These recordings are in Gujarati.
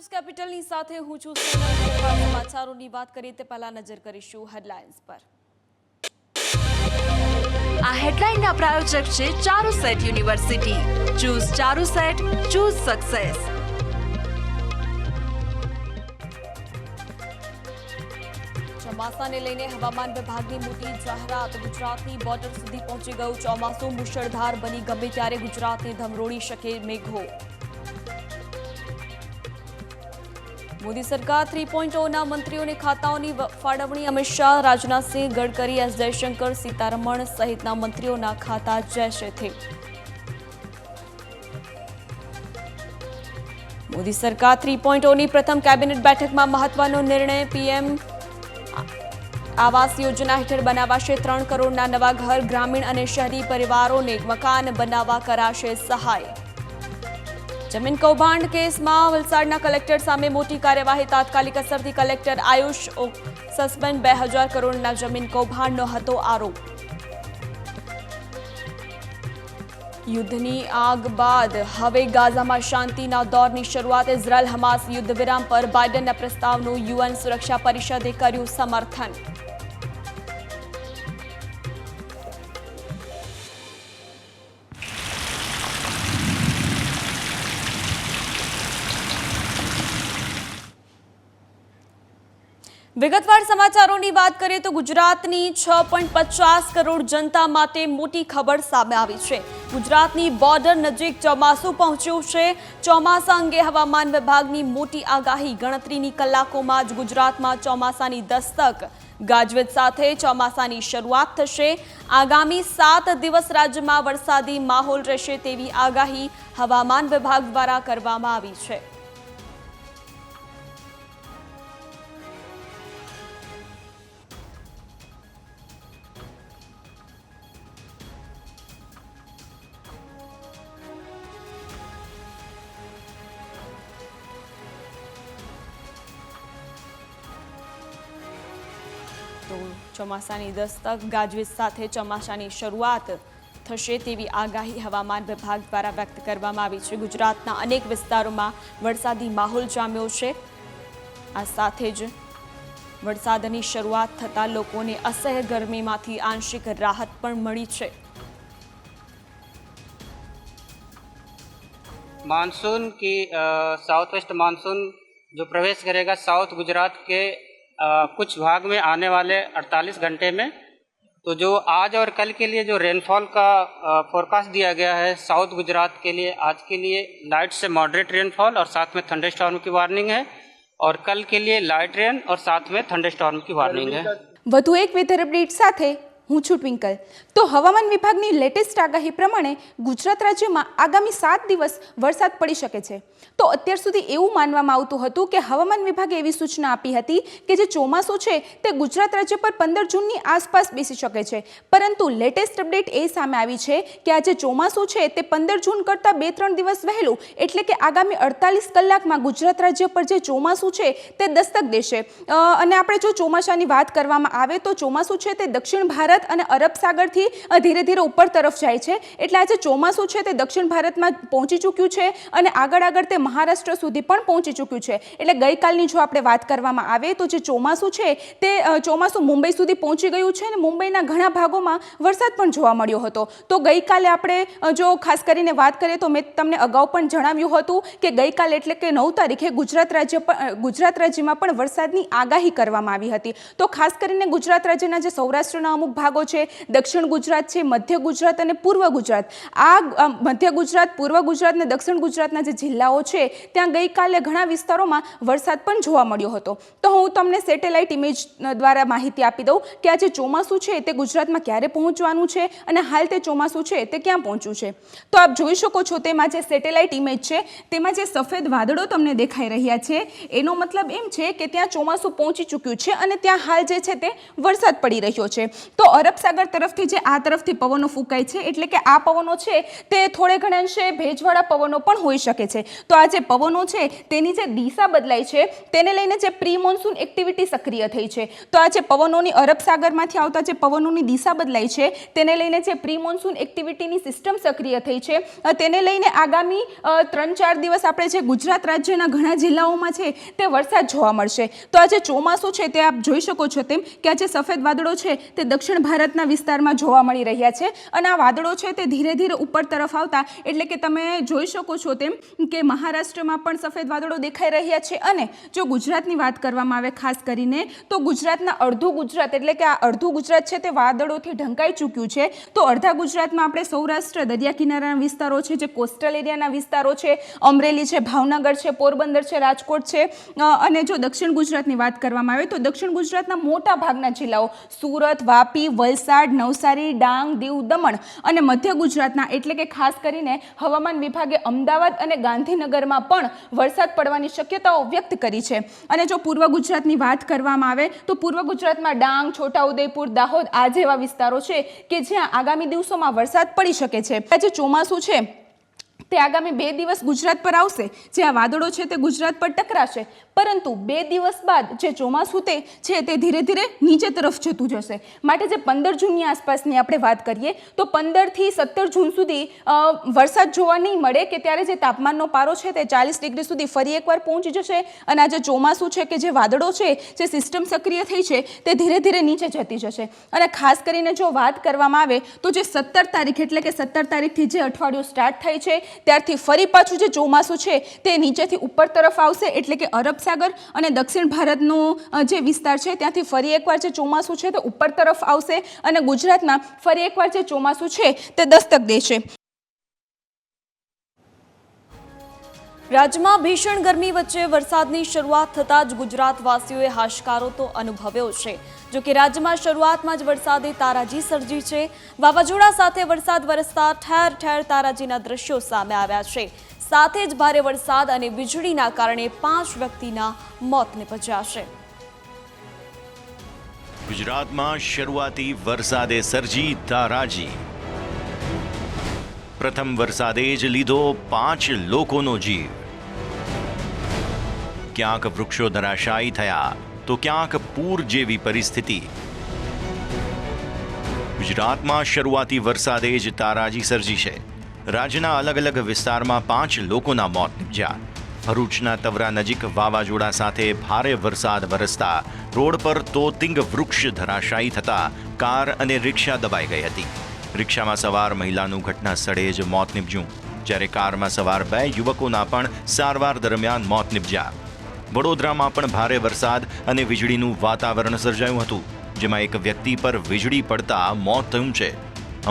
ન્યૂઝ કેપિટલની સાથે હું છું સોનલ। સમાચારોની વાત કરીએ તે પહેલા નજર કરીશું હેડલાઇન્સ પર। આ હેડલાઇનના પ્રાયોજક છે Charusat university. Choose Charusat, choose success. ચોમાસાને લઈને હવામાન વિભાગની મોટી જાહેરાત। ગુજરાતની બોર્ડર સુધી પહોંચી ગયું ચોમાસું। મુશળધાર બની ગમે ત્યારે ગુજરાતને ધમરોળી શકે મેઘો। મોદી સરકાર 3.0ના મંત્રીઓને ખાતાઓની ફાળવણી। અમિત શાહ, રાજનાથ સિંહ, ગડકરી, એસ જયશંકર, સીતારમણ સહિતના મંત્રીઓના ખાતા જૈસે थे। મોદી સરકાર 3.0ની પ્રથમ કેબિનેટ બેઠકમાં મહત્વનો નિર્ણય। પીએમ આવાસ યોજના હેઠળ બનાવાશે 3 કરોડના નવા ઘર। ગ્રામીણ અને શહેરી પરિવારોને મકાન બનાવવા કરાશે સહાય। જમીન કૌભાંડ કેસમાં વલસાડના કલેક્ટર સામે મોટી કાર્યવાહી। તાત્કાલિક અસરથી કલેક્ટર આયુષ સસ્પેન્ડ। 2000 કરોડના જમીન કૌભાંડનો હતો આરોપ। યુદ્ધની આગ બાદ હવે ગાઝામાં શાંતિના દોરની શરૂઆત। ઇઝરાયલ હમાસ યુદ્ધ વિરામ પર બાઇડનના પ્રસ્તાવનું યુએન સુરક્ષા પરિષદે કર્યું સમર્થન। વિગતવાર સમાચારોની વાત કરીએ તો ગુજરાતની 6.50 કરોડ જનતા માટે મોટી ખબર સામે આવી છે। ગુજરાતની બોર્ડર નજીક ચોમાસું પહોંચ્યું છે। ચોમાસા અંગે હવામાન વિભાગની મોટી આગાહી। ગણતરીની કલાકોમાં જ ગુજરાતમાં ચોમાસાની દસ્તક। ગાજવીજ સાથે ચોમાસાની શરૂઆત થશે। આગામી 7 દિવસ રાજ્યમાં વરસાદી માહોલ રહેશે તેવી આગાહી હવામાન વિભાગ દ્વારા કરવામાં આવી છે। તો ચોમાસાની દસ્તક, ગાજવીજ સાથે ચોમાસાની શરૂઆત થશે તેવી આગાહી હવામાન વિભાગ દ્વારા વ્યક્ત કરવામાં આવી છે। ગુજરાતના અનેક વિસ્તારોમાં વરસાદી માહોલ જામ્યો છે। આ સાથે જ વરસાદની શરૂઆત થતાં લોકોને અસહ્ય ગરમીમાંથી આંશિક રાહત પણ મળી છે। मानसून की साउथ वेस्ट मानसून जो प्रवेश करेगा साउथ गुजरात के कुछ भाग में आने वाले 48 घंटे में। तो जो आज और कल के लिए जो रेनफॉल का फोरकास्ट दिया गया है साउथ गुजरात के लिए, आज के लिए लाइट से मॉडरेट रेनफॉल और साथ में थंडरस्टॉर्म की वार्निंग है। और कल के लिए लाइट रेन और साथ में थंडरस्टॉर्म की वार्निंग है। વધુ એક વેધર અપડેટ સાથે હું છું ટ્વિંકલ। તો હવામાન વિભાગની લેટેસ્ટ આગાહી પ્રમાણે ગુજરાત રાજ્યમાં આગામી 7 દિવસ વરસાદ પડી શકે છે। તો અત્યાર સુધી એવું માનવામાં આવતું હતું કે હવામાન વિભાગે એવી સૂચના આપી હતી કે જે ચોમાસું છે તે ગુજરાત રાજ્ય પર 15 જૂનની આસપાસ બેસી શકે છે। પરંતુ લેટેસ્ટ અપડેટ એ સામે આવી છે કે આ જે ચોમાસું છે તે 15 જૂન કરતાં 2-3 દિવસ વહેલું એટલે કે આગામી 48 કલાકમાં ગુજરાત રાજ્ય પર જે ચોમાસું છે તે દસ્તક દેશે। અને આપણે જો ચોમાસાની વાત કરવામાં આવે તો ચોમાસું છે તે દક્ષિણ ભારત અને અરબ સાગરથી ધીરે ધીરે ઉપર તરફ જાય છે। એટલે આ જે ચોમાસું છે તે દક્ષિણ ભારતમાં પહોંચી ચૂક્યું છે અને આગળ તે મહારાષ્ટ્ર સુધી પણ પહોંચી ચૂક્યું છે। એટલે ગઈકાલની જો આપણે વાત કરવામાં આવે તો જે ચોમાસું છે તે ચોમાસું મુંબઈ સુધી પહોંચી ગયું છે અને મુંબઈના ઘણા ભાગોમાં વરસાદ પણ જોવા મળ્યો હતો। તો ગઈકાલે આપણે જો ખાસ કરીને વાત કરીએ તો મેં તમને અગાઉ પણ જણાવ્યું હતું કે ગઈકાલે એટલે કે 9 તારીખે ગુજરાત રાજ્યમાં પણ વરસાદની આગાહી કરવામાં આવી હતી। તો ખાસ કરીને ગુજરાત રાજ્યના જે સૌરાષ્ટ્રના અમુક ભાગો છે, દક્ષિણ ગુજરાત છે, મધ્ય ગુજરાત અને પૂર્વ ગુજરાત, આ મધ્ય ગુજરાત, પૂર્વ ગુજરાત અને દક્ષિણ ગુજરાતના જે જિલ્લાઓ છે ત્યાં ગઈકાલે ઘણા વિસ્તારોમાં વરસાદ પણ જોવા મળ્યો હતો। તો હું તમને સેટેલાઇટ ઇમેજ દ્વારા માહિતી આપી દઉં કે આ જે ચોમાસું છે તે ગુજરાતમાં ક્યારે પહોંચવાનું છે અને હાલ તે ચોમાસું છે તે ક્યાં પહોંચ્યું છે। તો આપ જોઈ શકો છો તેમાં જે સેટેલાઇટ ઇમેજ છે તેમાં જે સફેદ વાદળો તમને દેખાઈ રહ્યા છે એનો મતલબ એમ છે કે ત્યાં ચોમાસું પહોંચી ચૂક્યું છે અને ત્યાં હાલ જે છે તે વરસાદ પડી રહ્યો છે। તો અરબ સાગર તરફથી જે આ તરફથી પવનો ફૂંકાય છે, એટલે કે આ પવનો છે તે થોડે ઘણા અંશે ભેજવાળા પવનો પણ હોઈ શકે છે. તો આ જે પવનો છે તેની જે દિશા બદલાય છે તેને લઈને જે પ્રી મોન્સૂન એક્ટિવિટી સક્રિય થઈ છે. તો આ જે પવનોની અરબ સાગરમાંથી આવતા જે પવનોની દિશા બદલાય છે તેને લઈને જે પ્રી મોન્સૂન એક્ટિવિટીની સિસ્ટમ સક્રિય થઈ છે, તેને લઈને આગામી 3-4 દિવસ આપણે જે ગુજરાત રાજ્યના ઘણા જિલ્લાઓમાં છે તે વરસાદ જોવા મળશે. તો આ જે ચોમાસું છે તે આપ જોઈ શકો છો તેમ કે આ જે સફેદ વાદળો છે તે દક્ષિણ ભારતના વિસ્તારમાં જોવા મળી રહ્યા છે અને આ વાદળો છે તે ધીરે ધીરે ઉપર તરફ આવતા, એટલે કે તમે જોઈ શકો છો તેમ કે મહારાષ્ટ્રમાં પણ સફેદ વાદળો દેખાઈ રહ્યા છે. અને જો ગુજરાતની વાત કરવામાં આવે ખાસ કરીને તો ગુજરાતના અડધું ગુજરાત, એટલે કે આ અડધું ગુજરાત છે તે વાદળોથી ઢંકાઈ ચૂક્યું છે. તો અડધા ગુજરાતમાં આપણે સૌરાષ્ટ્ર, દરિયા કિનારાના વિસ્તારો છે, જે કોસ્ટલ એરિયાના વિસ્તારો છે, અમરેલી છે, ભાવનગર છે, પોરબંદર છે, રાજકોટ છે, અને જો દક્ષિણ ગુજરાતની વાત કરવામાં આવે તો દક્ષિણ ગુજરાતના મોટા ભાગના જિલ્લાઓ સુરત, વાપી, વલસાડ, નવસારી, ડાંગ, દીવ, દમણ અને મધ્ય ગુજરાતના, એટલે કે ખાસ કરીને હવામાન વિભાગે અમદાવાદ અને ગાંધીનગરમાં પણ વરસાદ પડવાની શક્યતાઓ વ્યક્ત કરી છે. અને જો પૂર્વ ગુજરાતની વાત કરવામાં આવે તો પૂર્વ ગુજરાતમાં ડાંગ, છોટાઉદેપુર, દાહોદ આ જેવા વિસ્તારો છે કે જ્યાં આગામી દિવસોમાં વરસાદ પડી શકે છે. આ જે ચોમાસું છે તે આગામી 2 દિવસ ગુજરાત પર આવશે, જે આ વાદળો છે તે ગુજરાત પર ટકરાશે, પરંતુ 2 દિવસ બાદ જે ચોમાસું છે તે ધીરે ધીરે નીચે તરફ જતું જશે. માટે જે 15 જૂનની આસપાસની આપણે વાત કરીએ તો 15 થી 17 જૂન સુધી વરસાદ જોવા નહીં મળે, કે ત્યારે જે તાપમાનનો પારો છે તે 40 ડિગ્રી સુધી ફરી એકવાર પહોંચી જશે અને આ જે ચોમાસું છે કે જે વાદળો છે, જે સિસ્ટમ સક્રિય થઈ છે તે ધીરે ધીરે નીચે જતી જશે. અને ખાસ કરીને જો વાત કરવામાં આવે તો જે 17 તારીખ, એટલે કે 17 તારીખથી જે અઠવાડિયું સ્ટાર્ટ થાય છે ત્યારથી ફરી પાછું જે ચોમાસું છે તે નીચેથી ઉપર તરફ આવશે, એટલે કે અરબ સાગર અને દક્ષિણ ભારતનો જે વિસ્તાર છે ત્યાંથી ફરી એકવાર જે ચોમાસું છે તે ઉપર તરફ આવશે અને ગુજરાતમાં ફરી એકવાર જે ચોમાસું છે તે દસ્તક દેશે. રાજ્યમાં ભીષણ ગરમી વચ્ચે વરસાદની શરૂઆત થતાં જ ગુજરાતવાસીઓએ હાશકારો તો અનુભવ્યો છે. જો કે રાજ્યમાં શરૂઆતમાં જ વરસાદે તારાજી સર્જી છે. વાવાઝોડા સાથે વરસાદ વરસતા ઠેર ઠેર તારાજીના દ્રશ્યો સામે આવ્યા છે. સાથે જ ભારે વરસાદ અને વીજળીના કારણે 5 વ્યક્તિના મોત નિપજ્યા છે. ગુજરાતમાં શરૂઆતી વરસાદે સર્જી તારાજી. પ્રથમ વરસાદે જ લીધો 5 લોકોનો જીવ. ક્યાંક વૃક્ષો ધરાશાયી થયા તો ક્યાંક પૂર જેવી પરિસ્થિતિ. ગુજરાતમાં શરૂઆતી વરસાદે જ તારાજી સર્જી છે. રાજ્યના અલગ અલગ વિસ્તારમાં 5 લોકોના મોત નિપજ્યા. ભરૂચના તવરા નજીક વાવાઝોડા સાથે ભારે વરસાદ વરસતા રોડ પર તોતિંગ વૃક્ષ ધરાશાયી થતા કાર અને રિક્ષા દબાઈ ગઈ હતી. રિક્ષામાં સવાર મહિલાનું ઘટના સ્થળે જ મોત નિપજ્યું, જ્યારે કારમાં સવાર 2 યુવકોના પણ સારવાર દરમિયાન મોત નિપજ્યા. વડોદરામાં પણ ભારે વરસાદ અને વીજળીનું વાતાવરણ સર્જાયું હતું, જેમાં એક વ્યક્તિ પર વીજળી પડતા મોત થયું છે.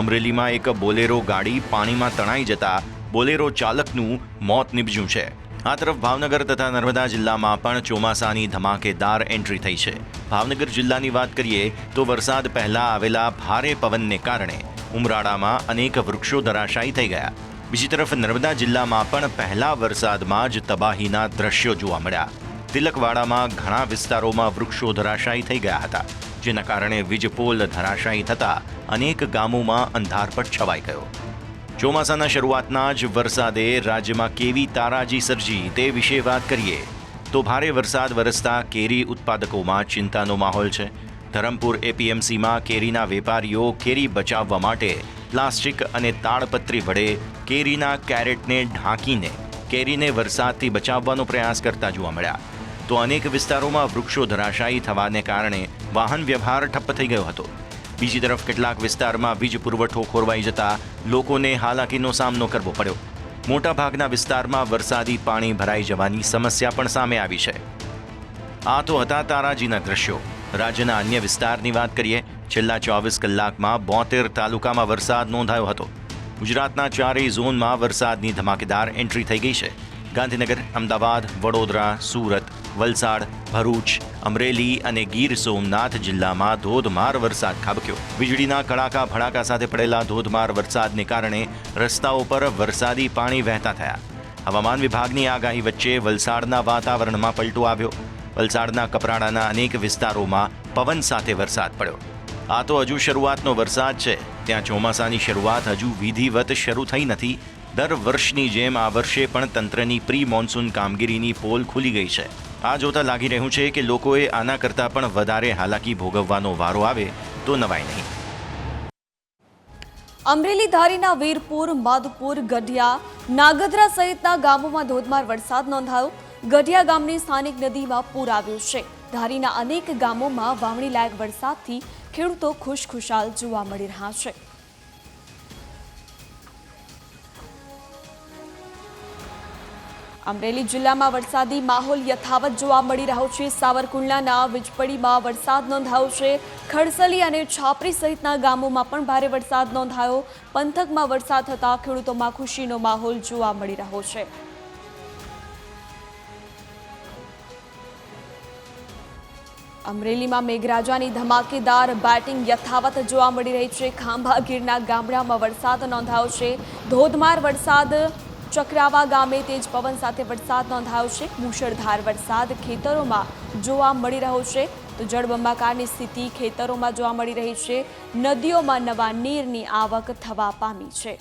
અમરેલીમાં એક બોલેરો ગાડી પાણીમાં તણાઈ જતા બોલેરો ચાલકનું મોત નિપજ્યું છે. આ તરફ ભાવનગર તથા નર્મદા જિલ્લામાં પણ ચોમાસાની ધમાકેદાર એન્ટ્રી થઈ છે. ભાવનગર જિલ્લાની વાત કરીએ તો વરસાદ પહેલા આવેલા ભારે પવનને કારણે ઉમરાળામાં અનેક વૃક્ષો ધરાશાયી થઈ ગયા. બીજી તરફ નર્મદા જિલ્લામાં પણ પહેલા વરસાદમાં જ તબાહીના દ્રશ્યો જોવા મળ્યા. તિલકવાડામાં ઘણા વિસ્તારોમાં વૃક્ષો ધરાશાયી થઈ ગયા હતા, જેના કારણે વીજપોલ ધરાશાયી થતા અનેક ગામોમાં અંધારપટ છવાઈ ગયો. ચોમાસાના શરૂઆતના જ વરસાદે રાજ્યમાં કેવી તારાજી સર્જી તે વિશે વાત કરીએ તો ભારે વરસાદ વરસતા કેરી ઉત્પાદકોમાં ચિંતાનો માહોલ છે. ધરમપુર એપીએમસીમાં કેરીના વેપારીઓ કેરી બચાવવા માટે પ્લાસ્ટિક અને તાડપત્રી વડે કેરીના કેરેટને ઢાંકીને કેરીને વરસાદથી બચાવવાનો પ્રયાસ કરતા જોવા મળ્યા. તો અનેક વિસ્તારોમાં વૃક્ષો ધરાશાયી થવાને કારણે વાહન વ્યવહાર ઠપ્પ થઈ ગયો હતો. બીજી તરફ કેટલાક વિસ્તારમાં વીજ પુરવઠો ખોરવાઈ જતા લોકોને હાલાકીનો સામનો કરવો પડ્યો. મોટાભાગના વિસ્તારમાં વરસાદી પાણી ભરાઈ જવાની સમસ્યા પણ સામે આવી છે. આ તો હતા તારાજીના દ્રશ્યો. રાજ્યના અન્ય વિસ્તારની વાત કરીએ. છેલ્લા 24 કલાકમાં 72 તાલુકામાં વરસાદ નોંધાયો હતો. ગુજરાતના 4 ઝોનમાં વરસાદની ધમાકેદાર એન્ટ્રી થઈ ગઈ છે. ગાંધીનગર, અમદાવાદ, વડોદરા, સુરત, વલસાડ, ભરૂચ, અમરેલી અને ગીર સોમનાથ જિલ્લામાં ધોધમાર વરસાદ ખાબક્યો. વીજળીના કડાકા ભડાકા સાથે પડેલા ધોધમાર વરસાદને કારણે રસ્તાઓ પર વરસાદી પાણી વહેતા થયા. હવામાન વિભાગની આગાહી વચ્ચે વલસાડના વાતાવરણમાં પલટો આવ્યો. વલસાડના કપરાડાના અનેક વિસ્તારોમાં પવન સાથે વરસાદ પડ્યો. આ તો હજુ શરૂઆતનો વરસાદ છે. ત્યાં ચોમાસાની શરૂઆત હજુ વિધિવત શરૂ થઈ નથી. દર વર્ષની જેમ આ વર્ષે પણ તંત્રની પ્રી મોન્સૂન કામગીરીની પોલ ખુલી ગઈ છે. આ જોતા લાગી રહ્યું છે કે લોકોએ આના કરતાં પણ વધારે હાલાકી ભોગવવાનો વારો આવે તો નવાય નહીં. અમરેલી ધારીના વીરપુર, માધુપુર, ગઢિયા, નાગદરા સહિતના ગામોમાં ધોધમાર વરસાદ નોંધાયો. ગઢિયા ગામની સ્થાનિક નદીમાં પૂર આવ્યું છે. ધારીના અનેક ગામોમાં વાવણી લાયક વરસાદથી ખેડૂતો ખુશખુશાલ જોવા મળી રહ્યા છે. અમરેલી જિલ્લામાં વરસાદી માહોલ યથાવત જોવા મળી રહ્યો છે. સાવરકુંડલાના વીજપડીમાં વરસાદ નોંધાયો છે. ખડસલી અને છાપરી સહિતના ગામોમાં પણ ભારે વરસાદ નોંધાયો. પંથકમાં વરસાદ થતાં ખેડૂતોમાં ખુશીનો માહોલ જોવા મળી રહ્યો છે. અમરેલીમાં મેઘરાજાની ધમાકેદાર બેટિંગ યથાવત જોવા મળી રહી છે. ખાંભા ગીરના ગામડામાં વરસાદ નોંધાયો છે. ધોધમાર વરસાદ ચક્રાવા ગામે તેજ પવન સાથે વરસાદ નોંધાયો છે. મુશળધાર વરસાદ ખેતરોમાં જોવા મળી રહ્યો છે. તો જળબંબાકારની સ્થિતિ ખેતરોમાં જોવા મળી રહી છે. નદીઓમાં નવા નીરની આવક થવા પામી છે.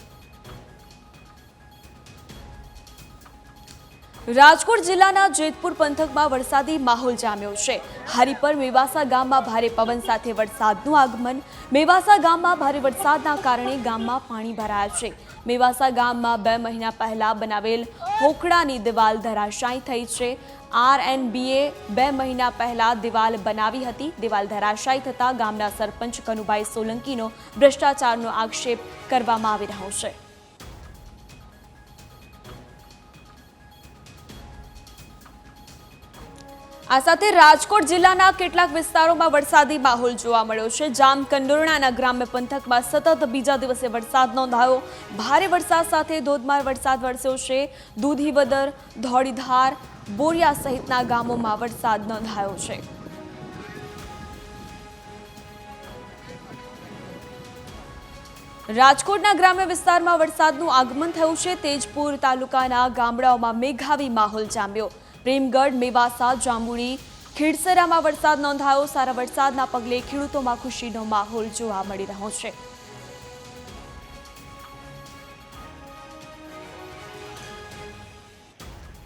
રાજકોટ જિલ્લાના જેતપુર પંથકમાં વરસાદી માહોલ જામ્યો છે. હરિપર મેવાસા ગામમાં ભારે પવન સાથે વરસાદનું આગમન. મેવાસા ગામમાં ભારે વરસાદના કારણે ગામમાં પાણી ભરાયા છે. મેવાસા ગામમાં 2 મહિના પહેલા બનાવેલ હોકળાની દિવાલ ધરાશાયી થઈ છે. RNBએ 2 મહિના પહેલા દિવાલ બનાવી હતી. દિવાલ ધરાશાયી થતાં ગામના સરપંચ કનુભાઈ સોલંકીનો ભ્રષ્ટાચારનો આક્ષેપ કરવામાં આવી રહ્યો છે. આ સાથે રાજકોટ જિલ્લાના કેટલાક વિસ્તારોમાં વરસાદી માહોલ જોવા મળ્યો છે. જામકંડોરણાના ગ્રામ્ય પંથકમાં સતત બીજા દિવસે વરસાદ નોંધાયો. ભારે વરસાદ સાથે ધોધમાર વરસાદ વરસ્યો છે. દૂધીવદર, ધોળીધાર, બોરિયા સહિતના ગામોમાં વરસાદ નોંધાયો છે. રાજકોટના ગ્રામ્ય વિસ્તારમાં વરસાદનું આગમન થયું છે. તેજપુર તાલુકાના ગામડાઓમાં મેઘાવી માહોલ જામ્યો. પ્રેમગઢ, મેવાસા, જાંબુડી, ખીડસરામાં વરસાદ નોંધાયો. સારા વરસાદના પગલે ખેડૂતોમાં ખુશીનો માહોલ જોવા મળી રહ્યો છે.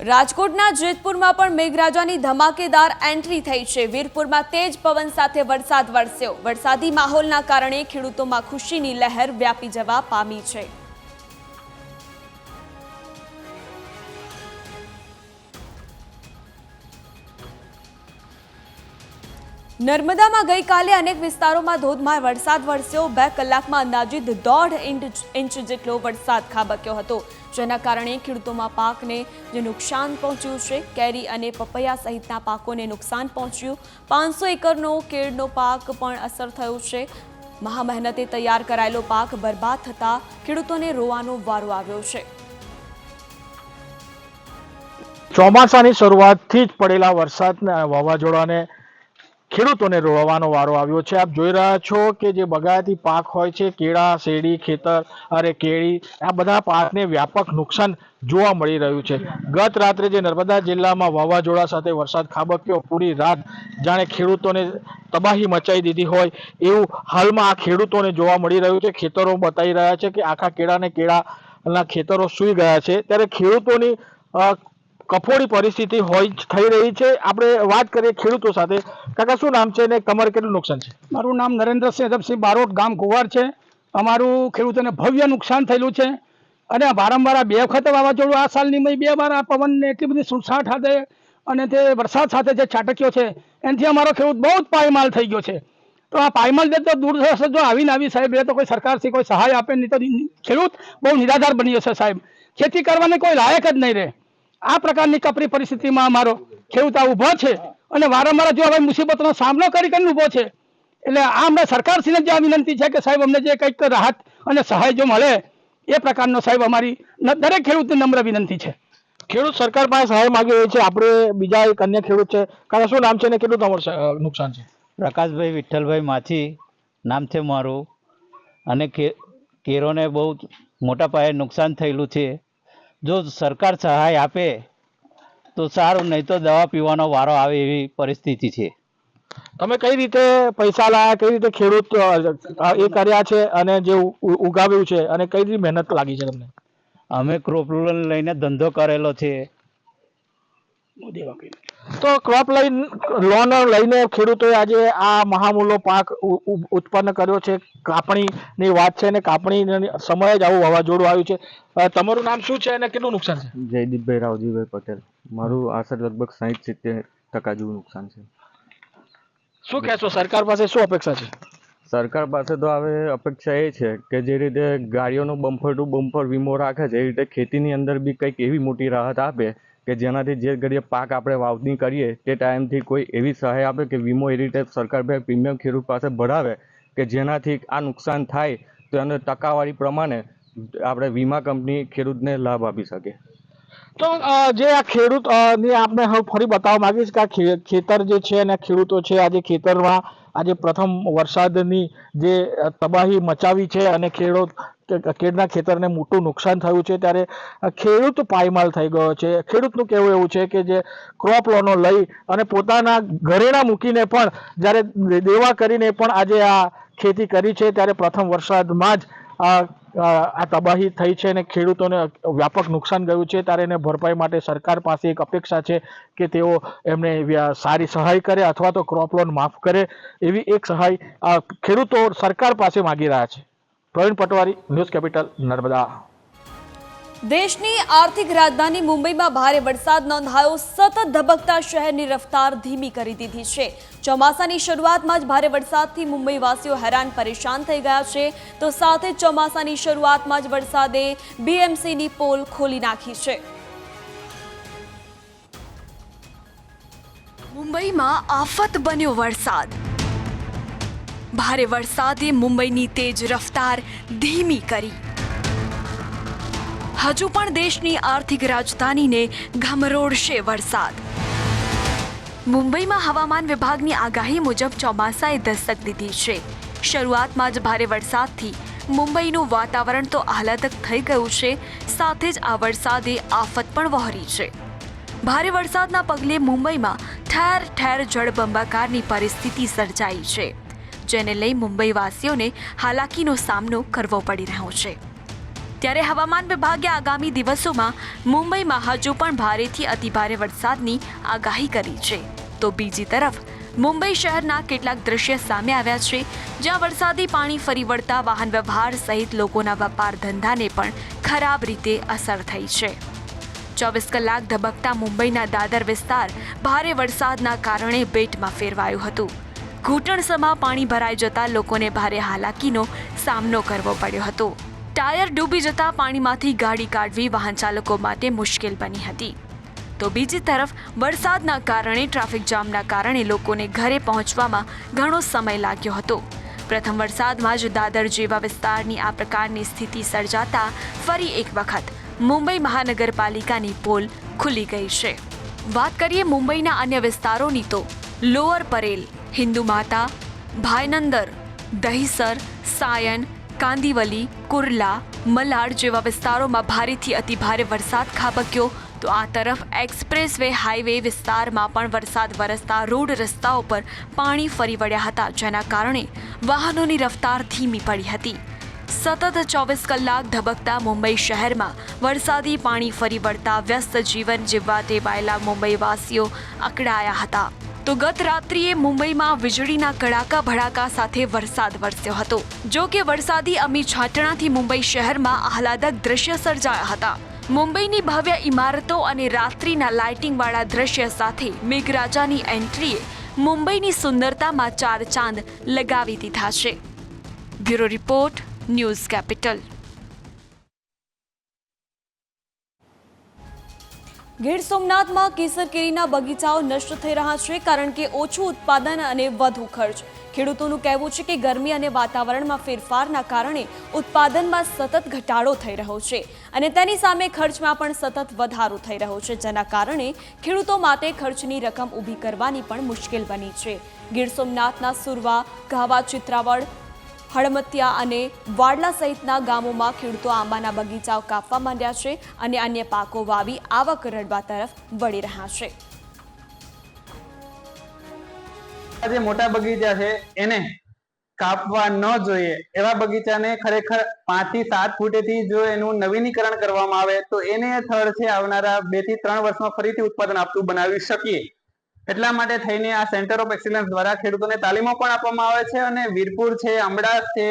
રાજકોટના જેતપુરમાં પણ મેઘરાજાની ધમાકેદાર એન્ટ્રી થઈ છે. વીરપુરમાં તેજ પવન સાથે વરસાદ વરસ્યો. વરસાદી માહોલના કારણે ખેડૂતોમાં ખુશીની લહેર વ્યાપી જવા પામી છે. નર્મદામાં ગઈકાલે અનેક વિસ્તારોમાં ધોધમાર વરસાદ વરસ્યો. 2 કલાકમાં અંદાજિત 1.5 ઇંચ જેટલો વરસાદ ખાબક્યો હતો, જેના કારણે ખેડૂતોમાં પાકને જે નુકસાન પહોંચ્યું છે. કેરી અને પપૈયા સહિતના પાકોને નુકસાન પહોંચ્યું. 500 એકરનો કેળનો પાક પણ અસર થયો છે. મહામહેનતે તૈયાર કરાયેલો પાક બરબાદ થતાં ખેડૂતોને રોવાનો વારો આવ્યો છે. ચોમાસાની શરૂઆતથી જ પડેલા વરસાદના વાવાઝોડાને ખેડૂતોને રોવાનો વારો આવ્યો છે. આપ જોઈ રહ્યા છો કે જે બગાયતી પાક હોય છે, કેળા, શેરડી, ખેતર અને કેળી, આ બધા પાકને વ્યાપક નુકસાન જોવા મળી રહ્યું છે. ગત રાત્રે જે નર્મદા જિલ્લામાં વાવાઝોડા સાથે વરસાદ ખાબક્યો, પૂરી રાત જાણે ખેડૂતોને તબાહી મચાવી દીધી હોય એવું હાલમાં આ ખેડૂતોને જોવા મળી રહ્યું છે. ખેતરો બતાવી રહ્યા છે કે આખા કેળાના ખેતરો સૂઈ ગયા છે. ત્યારે ખેડૂતોની કફોડી પરિસ્થિતિ થઈ રહી છે. આપણે વાત કરીએ ખેડૂતો સાથે. કાકા, શું નામ છે અને તમારે કેટલું નુકસાન છે? મારું નામ નરેન્દ્રસિંહ અદબસિંહ બારોટ, ગામ કુવાર છે. અમારું ખેડૂતોને ભવ્ય નુકસાન થયેલું છે અને વારંવાર 2 વખત વાવાઝોડું આ સાલની 2 વાર આ પવનને એટલી બધી સુરસાટ સાથે અને તે વરસાદ સાથે જે છાટક્યો છે એનાથી અમારો ખેડૂત બહુ જ પાયમાલ થઈ ગયો છે. તો આ પાયમાલ તો દૂર થશે જો આવીને આવી સાહેબ એ તો કોઈ સરકારથી કોઈ સહાય આપે નહીં તો ખેડૂત બહુ નિરાધાર બની જશે સાહેબ. ખેતી કરવાની કોઈ લાયક જ નહીં રહે. આ પ્રકારની કપરી પરિસ્થિતિમાં અમારો ખેડૂત આ ઊભો છે અને વારંવાર જો હવે મુસીબતનો સામનો કરીને ઊભો છે. એટલે આ અમને સરકારશ્રીને જે આ વિનંતી છે કે સાહેબ અમને જે કંઈક રાહત અને સહાય જો મળે એ પ્રકારનો સાહેબ અમારી દરેક ખેડૂતની નમ્ર વિનંતી છે. ખેડૂત સરકાર પાસે સહાય માંગી રહી છે. આપણે બીજા એક અન્ય ખેડૂત છે. કાકા, શું નામ છે અને કેટલું તમારું નુકસાન છે? પ્રકાશભાઈ વિઠ્ઠલભાઈ માછી નામ છે મારું. અને કેરોને બહુ મોટા પાયે નુકસાન થયેલું છે. જો સરકાર સહાય આપે તો સારું, નહીં તો દવા પીવાનો વારો આવે એવી પરિસ્થિતિ છે. તમે કઈ રીતે પૈસા લાયા, કઈ રીતે ખેડૂત એ કર્યા છે અને જે ઉગાવ્યું છે અને કઈ રીતે મહેનત લાગી છે તમને? અમે ક્રોપ લોન લઈને ધંધો કરેલો છે. તો ક્રોપ લોન લઈને ખેડૂતોએ આજે આ મહામૂલો પાક ઉત્પન્ન કર્યો છે. કાપણીની વાત છે અને કાપણી સમયે જ આવું વાવાઝોડું આવ્યું છે. તમારું નામ શું છે અને કેટલું નુકસાન છે? જયદીપભાઈ રાવજીભાઈ પટેલ. મારું આશરે લગભગ 60-70% જેવું નુકસાન છે. શું કહેશો, સરકાર પાસે શું અપેક્ષા છે? સરકાર પાસે તો હવે અપેક્ષા એ છે કે જે રીતે ગાડીઓનો બમ્પર ટુ બમ્પર વીમો રાખે છે એ રીતે ખેતીની અંદર બી કંઈક એવી મોટી રાહત આપે કે જેનાથી જે ઘડીએ પાક આપણે વાવણી કરીએ તે ટાઈમથી કોઈ એવી સહાય આપે કે વીમો એ રીતે સરકાર પાસે પ્રીમિયમ ખેડૂત પાસે ભરાવે કે જેનાથી આ નુકસાન થાય તો એને ટકાવારી પ્રમાણે આપણે વીમા કંપની ખેડૂતને લાભ આપી શકે. તો જે આ ખેડૂત ની આપણે હવે ફરી બતાવવા માંગીશ કે આ ખેતર જે છે અને ખેડૂતો છે, આજે ખેતરમાં આજે પ્રથમ વરસાદની જે તબાહી મચાવી છે અને કેળના ખેતરને મોટું નુકસાન થયું છે, ત્યારે ખેડૂત પાયમાલ થઈ ગયો છે. ખેડૂતનું કહેવું એવું છે કે જે ક્રોપ લોનો લઈ અને પોતાના ઘરેણા મૂકીને પણ જ્યારે દેવા કરીને પણ આજે આ ખેતી કરી છે, ત્યારે પ્રથમ વરસાદમાં જ આ તબાહી થઈ છે અને ખેડૂતોને વ્યાપક નુકસાન ગયું છે. ત્યારે એને ભરપાઈ માટે સરકાર પાસે એક અપેક્ષા છે કે તેઓ એમને સારી સહાય કરે અથવા તો ક્રોપ લોન માફ કરે, એવી એક સહાય ખેડૂતો સરકાર પાસે માગી રહ્યા છે. Pravin Patwari, news capital, Narmada. દેશની આર્થિક રાજધાની મુંબઈમાં ભારે વરસાદ નોંધાયો. સતત ધબકતા શહેરની રફતાર ધીમી કરી દીધી છે. ચોમાસાની શરૂઆતમાં જ ભારે વરસાદથી મુંબઈવાસીઓ હેરાન પરેશાન થઈ ગયા છે. તો સાથે જ ચોમાસાની શરૂઆતમાં જ વરસાદે બીએમસીની પોલ ખોલી નાખી છે. મુંબઈમાં આફત બન્યો વરસાદ. ભારે વરસાદે મુંબઈની તેજ રફતાર ધીમી કરી. હજુ પણ દેશની આર્થિક રાજધાનીને ઘમરોળશે વરસાદ. મુંબઈમાં હવામાન વિભાગની આગાહી મુજબ ચોમાસાએ દસ્તક દીધી છે. શરૂઆતમાં જ ભારે વરસાદથી મુંબઈનું વાતાવરણ તો આહલાદક થઈ ગયું છે, સાથે જ આ વરસાદે આફત પણ વહોરી છે. ભારે વરસાદના પગલે મુંબઈમાં ઠેર ઠેર જળબંબાકારની પરિસ્થિતિ સર્જાઈ છે, જેને લઈ મુંબઈવાસીઓને હાલાકીનો સામનો કરવો પડી રહ્યો છે. ત્યારે હવામાન વિભાગે આગામી દિવસોમાં મુંબઈમાં હજુ પણ ભારેથી અતિભારે વરસાદની આગાહી કરી છે. તો બીજી તરફ મુંબઈ શહેરના કેટલાક દ્રશ્ય સામે આવ્યા છે, જ્યાં વરસાદી પાણી ફરી વળતા વાહન વ્યવહાર સહિત લોકોના વેપાર ધંધાને પણ ખરાબ રીતે અસર થઈ છે. 24 કલાક ધબકતા મુંબઈના દાદર વિસ્તાર ભારે વરસાદના કારણે બેટમાં ફેરવાયું હતું. ઘૂંટણસમાં પાણી ભરાઈ જતા લોકોને ભારે હાલાકીનો સામનો કરવો પડ્યો હતો. ટાયર ડૂબી જતા પાણીમાંથી ગાડી કાઢવી વાહન ચાલકો માટે મુશ્કેલ બની હતી. તો બીજી તરફ વરસાદના કારણે ટ્રાફિક જામના કારણે લોકોને ઘરે પહોંચવામાં ઘણો સમય લાગ્યો હતો. પ્રથમ વરસાદમાં જ દાદર જેવા વિસ્તારની આ પ્રકારની સ્થિતિ સર્જાતા ફરી એક વખત મુંબઈ મહાનગરપાલિકાની પોલ ખુલી ગઈ છે. વાત કરીએ મુંબઈના અન્ય વિસ્તારોની તો લોઅર પરેલ, હિન્દુ માતા, ભાઈનંદર, દહીસર, સાયન, કાંદીવલી, કુર્લા, મલાડ જેવા વિસ્તારોમાં ભારેથી અતિભારે વરસાદ ખાબક્યો. તો આ તરફ એક્સપ્રેસ વે હાઈવે વિસ્તારમાં પણ વરસાદ વરસતા રોડ રસ્તાઓ પર પાણી ફરી વળ્યા હતા, જેના કારણે વાહનોની રફતાર ધીમી પડી હતી. સતત 24 કલાક ધબકતા મુંબઈ શહેરમાં વરસાદી પાણી ફરી વળતા વ્યસ્ત જીવન જીવવા ટેવાયેલા મુંબઈવાસીઓ અકળાયા હતા. તો ગત રાત્રિએ મુંબઈમાં વીજળીના કડાકા ભડાકા સાથે વરસાદ વરસ્યો હતો. જો કે વરસાદી અમી છાંટણાથી મુંબઈ શહેરમાં આહલાદક દ્રશ્ય સર્જાયા હતા. મુંબઈની ભવ્ય ઇમારતો અને રાત્રિના લાઇટિંગવાળા દ્રશ્ય સાથે મેઘરાજાની એન્ટ્રીએ મુંબઈની સુંદરતામાં ચાર ચાંદ લગાવી દીધા છે. Bureau report, news capital. Gir સોમનાથમાં કેસર કેરીના બગીચાઓ નષ્ટ થઈ રહ્યા છે, કારણ કે ઓછું ઉત્પાદન અને વધુ ખર્ચ. ખેડૂતોનું કહેવું છે કે ગરમી અને વાતાવરણમાં ફેરફારના કારણે ઉત્પાદનમાં સતત ઘટાડો થઈ રહ્યો છે અને તેની સામે ખર્ચમાં પણ સતત વધારો થઈ રહ્યો છે, જેના કારણે ખેડૂતો માટે ખર્ચની રકમ ઊભી કરવાની પણ મુશ્કેલ બની છે. ગીર સોમનાથના સુરવા, ગાવા, ચિત્રાવડ, હળમતિયા અને વાડલા સહિતના ગામોમાં ખેડૂતો આંબાના બગીચાઓ કાપવા માંડ્યા છે અને અન્ય પાકો વાવી આવક રળવા તરફ વળી રહ્યા છે. જે મોટા બગીચા છે એને કાપવા ન જોઈએ. એવા બગીચાને ખરેખર 5 થી 7 ફૂટેથી જો એનું નવીનીકરણ કરવામાં આવે તો એને થડ છે આવનારા 2 થી 3 વર્ષમાં ફરીથી ઉત્પાદન આપતું બનાવી શકીએ. એટલા માટે થઈને આ સેન્ટર ઓફ એક્સિલન્સ દ્વારા ખેડૂતોને તાલીમો પણ આપવામાં આવે છે અને વીરપુર છે, અમડાસ છે,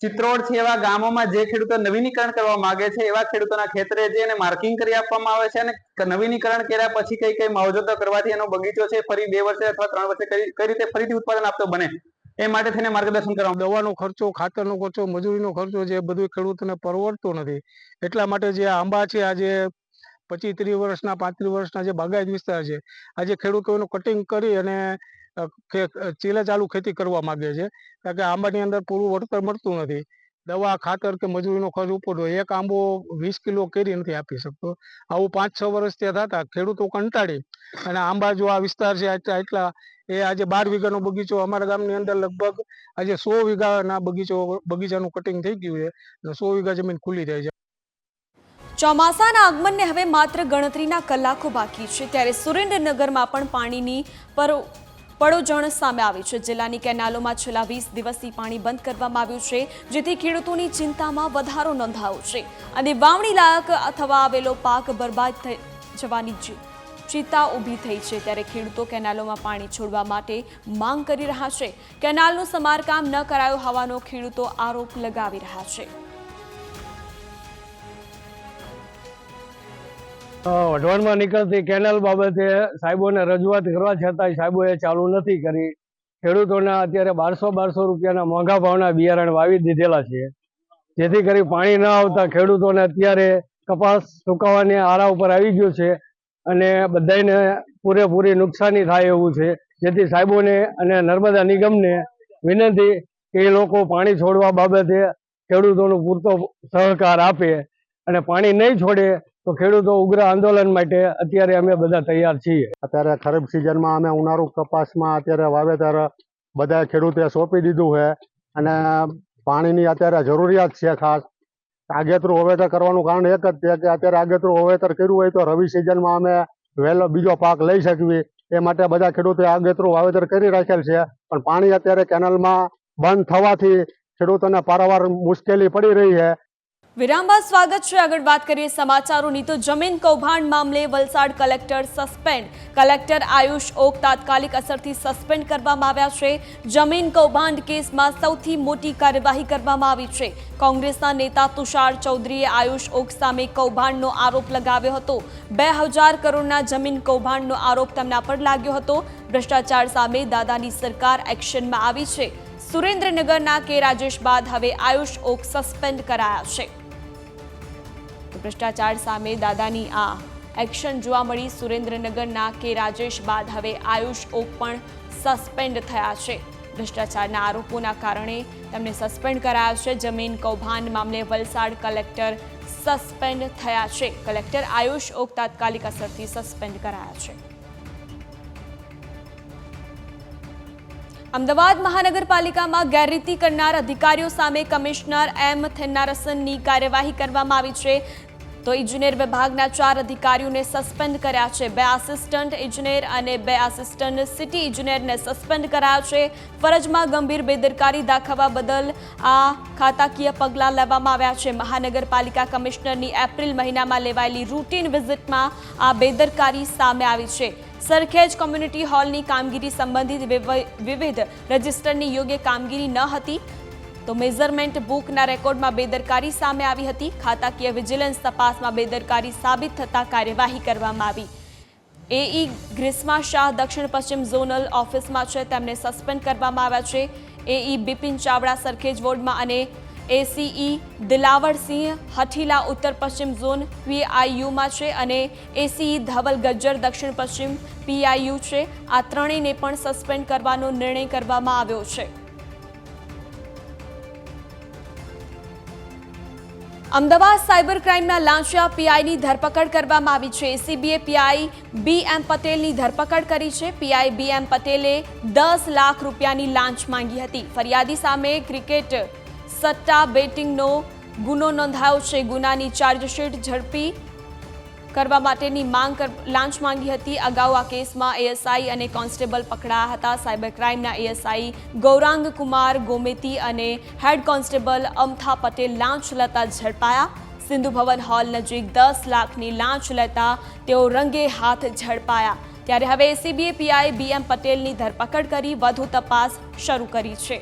ચિત્રોડ છે એવા ગામોમાં જે ખેડૂતો નવીનીકરણ કરવા માંગે છે એવા ખેડૂતોના ખેતરે જે એને માર્કિંગ કરી આપવામાં આવે છે અને નવીનીકરણ કર્યા પછી કઈ માવજતો કરવાથી એનો બગીચો છે ફરી 2 વર્ષે અથવા 3 વર્ષે કઈ રીતે ફરીથી ઉત્પાદન આપતો બને એ માટે થઈને માર્ગદર્શન કરવામાં. દવાનો ખર્ચો, ખાતરનો ખર્ચો, મજૂરીનો ખર્ચો છે એ બધું ખેડૂતોને પરવડતો નથી. એટલા માટે જે આંબા છે આજે 25-30 વર્ષના 35 વર્ષના જે બાગાયત વિસ્તાર છે આજે ખેડૂતો એનું કટિંગ કરી અને ચીલે ચાલુ ખેતી કરવા માંગે છે કારણ કે આંબાની અંદર પૂરું વળતર મળતું નથી. દવા, ખાતર કે મજૂરીનો ખર્ચ ઉપર હોય. એક આંબો 20 કિલો કેરી નથી આપી શકતો. આવું 5-6 વર્ષ ત્યાં થતા ખેડૂતો કંટાળી અને આંબા જો આ વિસ્તાર છે એટલા એ આજે 12 વીઘાનો બગીચો અમારા ગામની અંદર લગભગ આજે 100 વીઘાના બગીચાનું કટિંગ થઈ ગયું છે અને 100 વીઘા જમીન ખુલ્લી થઈ છે. ચોમાસાના આગમનને હવે માત્ર ગણતરીના કલાકો બાકી છે ત્યારે સુરેન્દ્રનગરમાં પણ પાણીની પડોજણ સામે આવી છે. જિલ્લાની કેનાલોમાં છેલ્લા 20 દિવસથી પાણી બંધ કરવામાં આવ્યું છે જેથી ખેડૂતોની ચિંતામાં વધારો નોંધાયો છે અને વાવણી લાયક અથવા આવેલો પાક બરબાદ થઈ જવાની ચિંતા ઊભી થઈ છે ત્યારે ખેડૂતો કેનાલોમાં પાણી છોડવા માટે માંગ કરી રહ્યા છે. કેનાલનું સમારકામ ન કરાયું હોવાનો ખેડૂતો આરોપ લગાવી રહ્યા છે. વઢવાણમાં નીકળતી કેનાલ બાબતે સાહેબોને રજૂઆત કરવા છતાંય સાહેબોએ ચાલુ નથી કરી. ખેડૂતોના અત્યારે 1200 રૂપિયાના મોંઘા ભાવના બિયારણ વાવી દીધેલા છે જેથી કરી પાણી ન આવતા ખેડૂતોને અત્યારે કપાસ સુકાવાની આરા ઉપર આવી ગયું છે અને બધાને પૂરેપૂરી નુકસાની થાય એવું છે. જેથી સાહેબોને અને નર્મદા નિગમને વિનંતી કે એ લોકો પાણી છોડવા બાબતે ખેડૂતોનો પૂરતો સહકાર આપે અને પાણી નહીં છોડે તો ખેડૂતો ઉગ્ર આંદોલન માટે અત્યારે અમે બધા તૈયાર છીએ. અત્યારે ખરીફ સિઝનમાં અમે ઉનાળુ કપાસમાં અત્યારે વાવેતર બધા ખેડૂતે સોંપી દીધું છે અને પાણીની અત્યારે જરૂરિયાત છે. ખાસ આગેતરું વાવેતર કરવાનું કારણ એક જ છે કે અત્યારે આગેતરું વાવેતર કર્યું હોય તો રવિ સિઝનમાં અમે વહેલો બીજો પાક લઈ શકીએ એ માટે બધા ખેડૂતોએ આગેતરું વાવેતર કરી રાખેલ છે. પણ પાણી અત્યારે કેનાલમાં બંધ થવાથી ખેડૂતોને પારાવાર મુશ્કેલી પડી રહી છે. વિરામ બાદ સ્વાગત છે. આગળ વાત કરીએ સમાચારોની તો જમીન કૌભાંડ મામલે Valsad collector suspend. Collector Ayush Oak તાત્કાલિક અસરથી સસ્પેન્ડ કરવામાં આવ્યા છે. જમીન કૌભાંડ કેસમાં સૌથી મોટી કાર્યવાહી કરવામાં આવી છે. કોંગ્રેસના નેતા તુષાર ચૌધરીએ આયુષ ઓક સામે કૌભાંડનો આરોપ લગાવ્યો હતો. 2000 કરોડના જમીન કૌભાંડનો આરોપ તેમના પર લાગ્યો હતો. ભ્રષ્ટાચાર સામે દાદાની સરકાર એક્શનમાં આવી છે. સુરેન્દ્રનગરના કે રાજેશ બાદ હવે આયુષ ઓક સસ્પેન્ડ કરાયા છે. ભ્રષ્ટાચાર સામે દાદાની આ એક્શન જોવા મળી. સુરેન્દ્રનગરના કે રાજેશ બાદ હવે આયુષ ઓક પણ સસ્પેન્ડ થયા છે. ભ્રષ્ટાચારના આરોપોના કારણે તેમને સસ્પેન્ડ કરાયા છે. જમીન કૌભાંડ મામલે વલસાડ કલેક્ટર સસ્પેન્ડ થયા છે. કલેક્ટર આયુષ ઓક તાત્કાલિક અસરથી સસ્પેન્ડ કરાયા છે. અમદાવાદ મહાનગરપાલિકામાં ગેરરીતિ કરનાર અધિકારીઓ સામે કમિશનર એમ થેન્નારસનની કાર્યવાહી કરવામાં આવી છે. તો ઇજનેર વિભાગના 4 અધિકારીઓને સસ્પેન્ડ કર્યા છે. 2 આસિસ્ટન્ટ ઇજનેર અને 2 આસિસ્ટન્ટ સિટી ઇજનેરને સસ્પેન્ડ કરાયા છે. ફરજમાં ગંભીર બેદરકારી દાખવવા બદલ આ ખાતાકીય પગલાં લેવામાં આવ્યા છે. મહાનગરપાલિકા કમિશનરની એપ્રિલ મહિનામાં લેવાયેલી રૂટીન વિઝિટમાં આ બેદરકારી સામે આવી છે. સરખેજ કોમ્યુનિટી હોલની કામગીરી સંબંધિત વિવિધ રજિસ્ટરની યોગ્ય કામગીરી ન હતી તો મેઝરમેન્ટ બુકના રેકોર્ડમાં બેદરકારી સામે આવી હતી. ખાતાકીય વિજિલન્સ તપાસમાં બેદરકારી સાબિત થતા કાર્યવાહી કરવામાં આવી. એઈ ગ્રીસ્મા શાહ દક્ષિણ પશ્ચિમ ઝોનલ ઓફિસમાં છે, તેમને સસ્પેન્ડ કરવામાં આવ્યા છે. એઈ બિપિન ચાવડા સરખેજ વોર્ડમાં અને એસીઈ દિલાવરસિંહ હઠીલા ઉત્તર પશ્ચિમ ઝોન પીઆઈયુમાં છે અને એસીઈ ધવલ ગજ્જર દક્ષિણ પશ્ચિમ પીઆઈયુ છે. આ ત્રણેયને પણ સસ્પેન્ડ કરવાનો નિર્ણય કરવામાં આવ્યો છે. અમદાવાદ સાયબર ક્રાઇમના લાંચિયા પીઆઈની ધરપકડ કરવામાં આવી છે. એસીબીએ પીઆઈ બીએમ પટેલની ધરપકડ કરી છે. પીઆઈ બીએમ પટેલે 10 લાખ રૂપિયાની લાંચ માંગી હતી. ફરિયાદી સામે ક્રિકેટ સટ્ટા બેટિંગનો ગુનો નોંધાયો છે. ગુનાની ચાર્જશીટ ઝડપી કરવા માટેની લાંચ માંગી હતી। અગાઉ આ કેસમાં એએસઆઈ અને કોન્સ્ટેબલ પકડાયા હતા। સાયબર ક્રાઇમના એએસઆઈ ગૌરાંગ કુમાર ગોમેતી અને હેડ કોન્સ્ટેબલ અમથા પટેલ લાંચ લેતા ઝડપાયા। સિંધુ ભવન હોલ નજીક 10 લાખની લાંચ લેતા તેઓ રંગે હાથ ઝડપાયા। ત્યારે હવે એસીબીએ પીઆઈ બીએમ પટેલની ધરપકડ કરી વધુ તપાસ શરૂ કરી છે।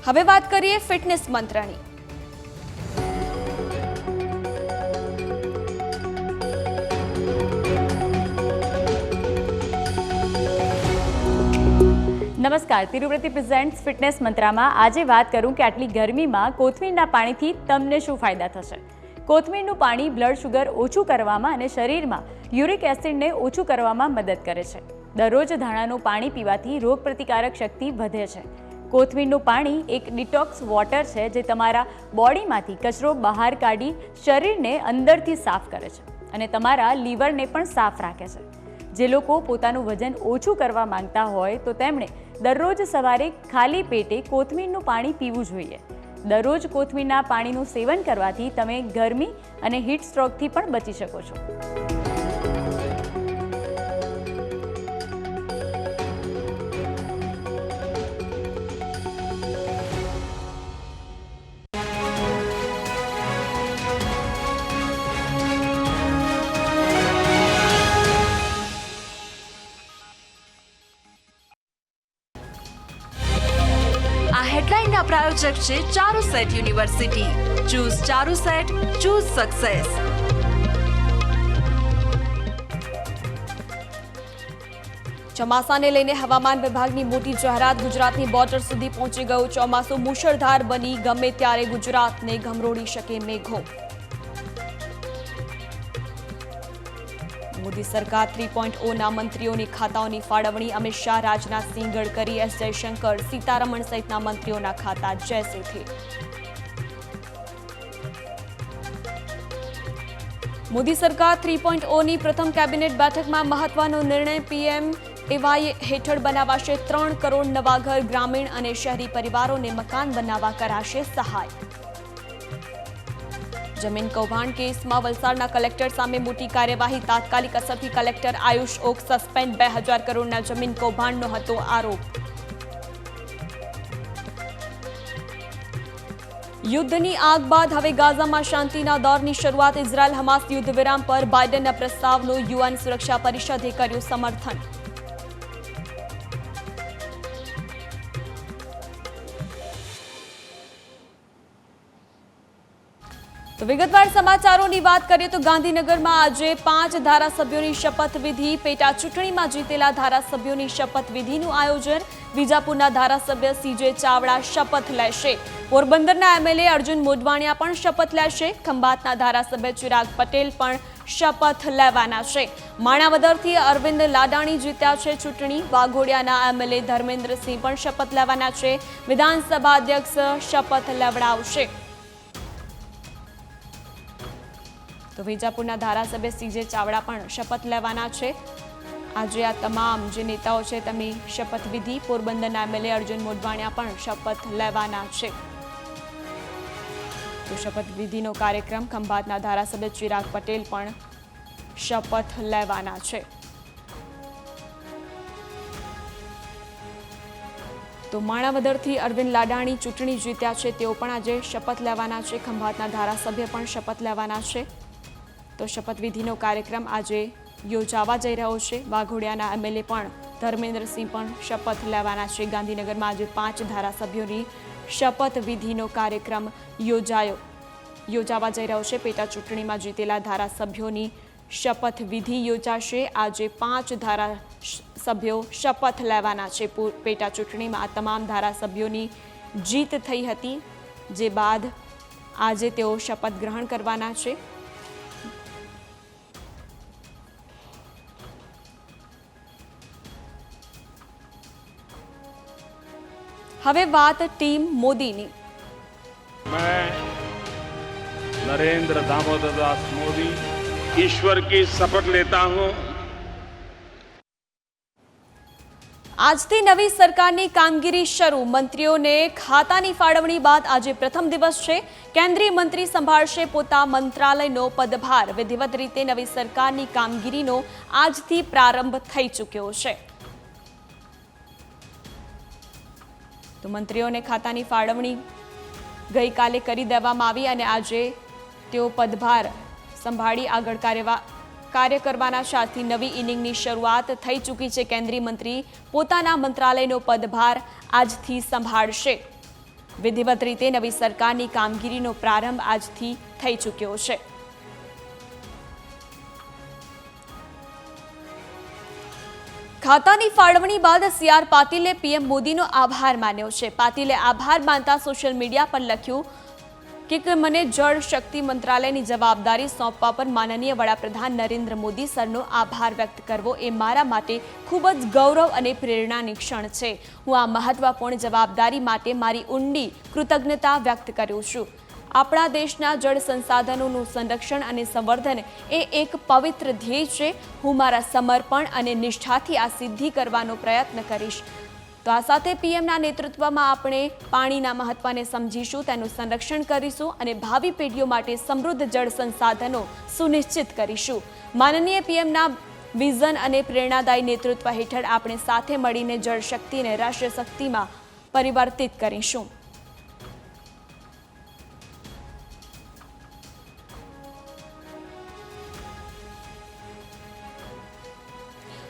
હવે વાત કરીએ ફિટનેસ મંત્રની। નમસ્કાર, તિરુવ્રતિ પ્રેઝેન્ટ્સ ફિટનેસ મંત્રામાં આજે વાત કરું કે આટલી ગરમીમાં કોથમીરના પાણીથી તમને શું ફાયદા થશે। કોથમીરનું પાણી બ્લડ શુગર ઓછું કરવામાં અને શરીરમાં યુરિક એસિડને ઓછું કરવામાં મદદ કરે છે। દરરોજ ધાણાનું પાણી પીવાથી રોગપ્રતિકારક શક્તિ વધે છે। કોથમીરનું પાણી એક ડિટોક્સ વોટર છે જે તમારા બોડીમાંથી કચરો બહાર કાઢી શરીરને અંદરથી સાફ કરે છે અને તમારા લીવરને પણ સાફ રાખે છે। જે લોકો પોતાનું વજન ઓછું કરવા માંગતા હોય તો તેમણે દરરોજ સવારે ખાલી પેટે કોથમીરનું પાણી પીવું જોઈએ। દરરોજ કોથમીરના પાણીનું સેવન કરવાથી તમે ગરમી અને હીટ સ્ટ્રોકથી પણ બચી શકો છો। હેડલાઇનના પ્રાયોજક છે Charusat university. Choose Charusat, choose success. ચોમાસાને લઈને હવામાન વિભાગની મોટી જાહેરાત। ગુજરાતની બોર્ડર સુધી પહોંચી ગયું ચોમાસું। મુશળધાર બની ગમે ત્યારે ગુજરાતને ગમરોડી શકે મેઘો। મોદી સરકાર 3.0ના મંત્રીઓની ખાતાઓની ફાળવણી। અમિત શાહ, રાજનાથસિંહ, ગડકરી, એસ જયશંકર, સીતારમણ સહિતના મંત્રીઓના ખાતા જૈસે થે। મોદી સરકાર 3.0ની પ્રથમ કેબિનેટ બેઠકમાં મહત્વનો નિર્ણય। પીએમએવાય હેઠળ બનાવાશે 3 કરોડ નવા ઘર। ગ્રામીણ અને શહેરી પરિવારોને મકાન બનાવવા કરાશે સહાય। જમીન કૌભાંડ કેસમાં વલસાડના કલેક્ટર સામે મોટી કાર્યવાહી। તાત્કાલિક અસરથી કલેક્ટર આયુષ ઓક સસ્પેન્ડ। 2000 કરોડના જમીન કૌભાંડનો હતો આરોપ। યુદ્ધની આગ બાદ હવે ગાઝામાં શાંતિના દોરની શરૂઆત। ઇઝરાયલ હમાસ યુદ્ધ વિરામ પર બાઇડનના પ્રસ્તાવનું યુએન સુરક્ષા પરિષદે કર્યું સમર્થન। તો વિગતવાર સમાચારોની વાત કરીએ તો ગાંધીનગરમાં આજે 5 ધારાસભ્યોની શપથવિધિ। પેટા ચૂંટણીમાં જીતેલા ધારાસભ્યોની શપથવિધિનું આયોજન। વિજાપુરના ધારાસભ્ય સીજે ચાવડા શપથ લેશે। પોરબંદરના એમએલએ અર્જુન મોઢવાણિયા પણ શપથ લેશે। ખંભાતના ધારાસભ્ય ચિરાગ પટેલ પણ શપથ લેવાના છે। માણાવદરથી અરવિંદ લાડાણી જીત્યા છે ચૂંટણી। વાઘોડિયાના એમએલએ ધર્મેન્દ્રસિંહ પણ શપથ લેવાના છે। વિધાનસભા અધ્યક્ષ શપથ લેવડાવશે। તો વિજાપુરના ધારાસભ્ય સીજે ચાવડા પણ શપથ લેવાના છે। આજે આ તમામ જે નેતાઓ છે તેમની શપથવિધિ। પોરબંદરના એમએલએ અર્જુન મોઢવાણિયા પણ શપથ લેવાના છે। તો શપથવિધિનો કાર્યક્રમ। ખંભાતના ધારાસભ્ય ચિરાગ પટેલ પણ શપથ લેવાના છે। તો માણાવદરથી અરવિંદ લાડાણી ચૂંટણી જીત્યા છે, તેઓ પણ આજે શપથ લેવાના છે। ખંભાતના ધારાસભ્ય પણ શપથ લેવાના છે। તો શપથવિધિનો કાર્યક્રમ આજે યોજાવા જઈ રહ્યો છે। વાઘોડિયાના એમએલએ પણ ધર્મેન્દ્રસિંહ પણ શપથ લેવાના છે। ગાંધીનગરમાં આજે 5 ધારાસભ્યોની શપથવિધિનો કાર્યક્રમ યોજાવા જઈ રહ્યો છે। પેટા ચૂંટણીમાં જીતેલા ધારાસભ્યોની શપથવિધિ યોજાશે। આજે 5 ધારાસભ્યો શપથ લેવાના છે। પેટા ચૂંટણીમાં આ તમામ ધારાસભ્યોની જીત થઈ હતી, જે બાદ આજે તેઓ શપથ ગ્રહણ કરવાના છે। હવે વાત ટીમ મોદીની। मैं नरेंद्र दामोदर दास मोदी ईश्वर की शपथ लेता हूं। આજથી નવી સરકારની કામગીરી શરૂ. મંત્રીઓને ખાતાની ફાળવણી બાદ આજે પ્રથમ દિવસ છે. કેન્દ્રીય મંત્રી સંભાળશે પોતા મંત્રાલયનો પદભાર. વિધિવત રીતે નવી સરકારની કામગીરીનો આજથી પ્રારંભ થઈ ચૂક્યો છે. તો મંત્રીઓને ખાતાની ફાળવણી ગઈકાલે કરી દેવામાં આવી અને આજે તેઓ પદભાર સંભાળી આગળ કાર્ય કરવાના સાથે નવી ઇનિંગની શરૂઆત થઈ ચૂકી છે. કેન્દ્રીય મંત્રી પોતાના મંત્રાલયનો પદભાર આજથી સંભાળશે. વિધિવત રીતે નવી સરકારની કામગીરીનો પ્રારંભ આજથી થઈ ચૂક્યો છે. ખાતાની ફાળવણી બાદ CR પાટીલે PM મોદીનો આભાર માન્યો છે. પાટીલે આભાર માનતા સોશિયલ મીડિયા પર લખ્યું કે મને જળ શક્તિ મંત્રાલયની જવાબદારી સોંપવા પર માનનીય વડાપ્રધાન નરેન્દ્ર મોદી સરનો આભાર વ્યક્ત કરવો એ મારા માટે ખૂબ જ ગૌરવ અને પ્રેરણાની ક્ષણ છે. હું આ મહત્વપૂર્ણ જવાબદારી માટે મારી ઊંડી કૃતજ્ઞતા વ્યક્ત કરું છું. આપણા દેશના જળ સંસાધનોનું સંરક્ષણ અને સંવર્ધન એ એક પવિત્ર ધ્યેય છે. હું મારા સમર્પણ અને નિષ્ઠાથી આ સિદ્ધિ કરવાનો પ્રયત્ન કરીશ. તો આ સાથે PMના નેતૃત્વમાં આપણે પાણીના મહત્વને સમજીશું, તેનું સંરક્ષણ કરીશું અને ભાવિ પેઢીઓ માટે સમૃદ્ધ જળ સંસાધનો સુનિશ્ચિત કરીશું. માનનીય PMના વિઝન અને પ્રેરણાદાયી નેતૃત્વ હેઠળ આપણે સાથે મળીને જળ શક્તિને રાષ્ટ્રીય શક્તિમાં પરિવર્તિત કરીશું.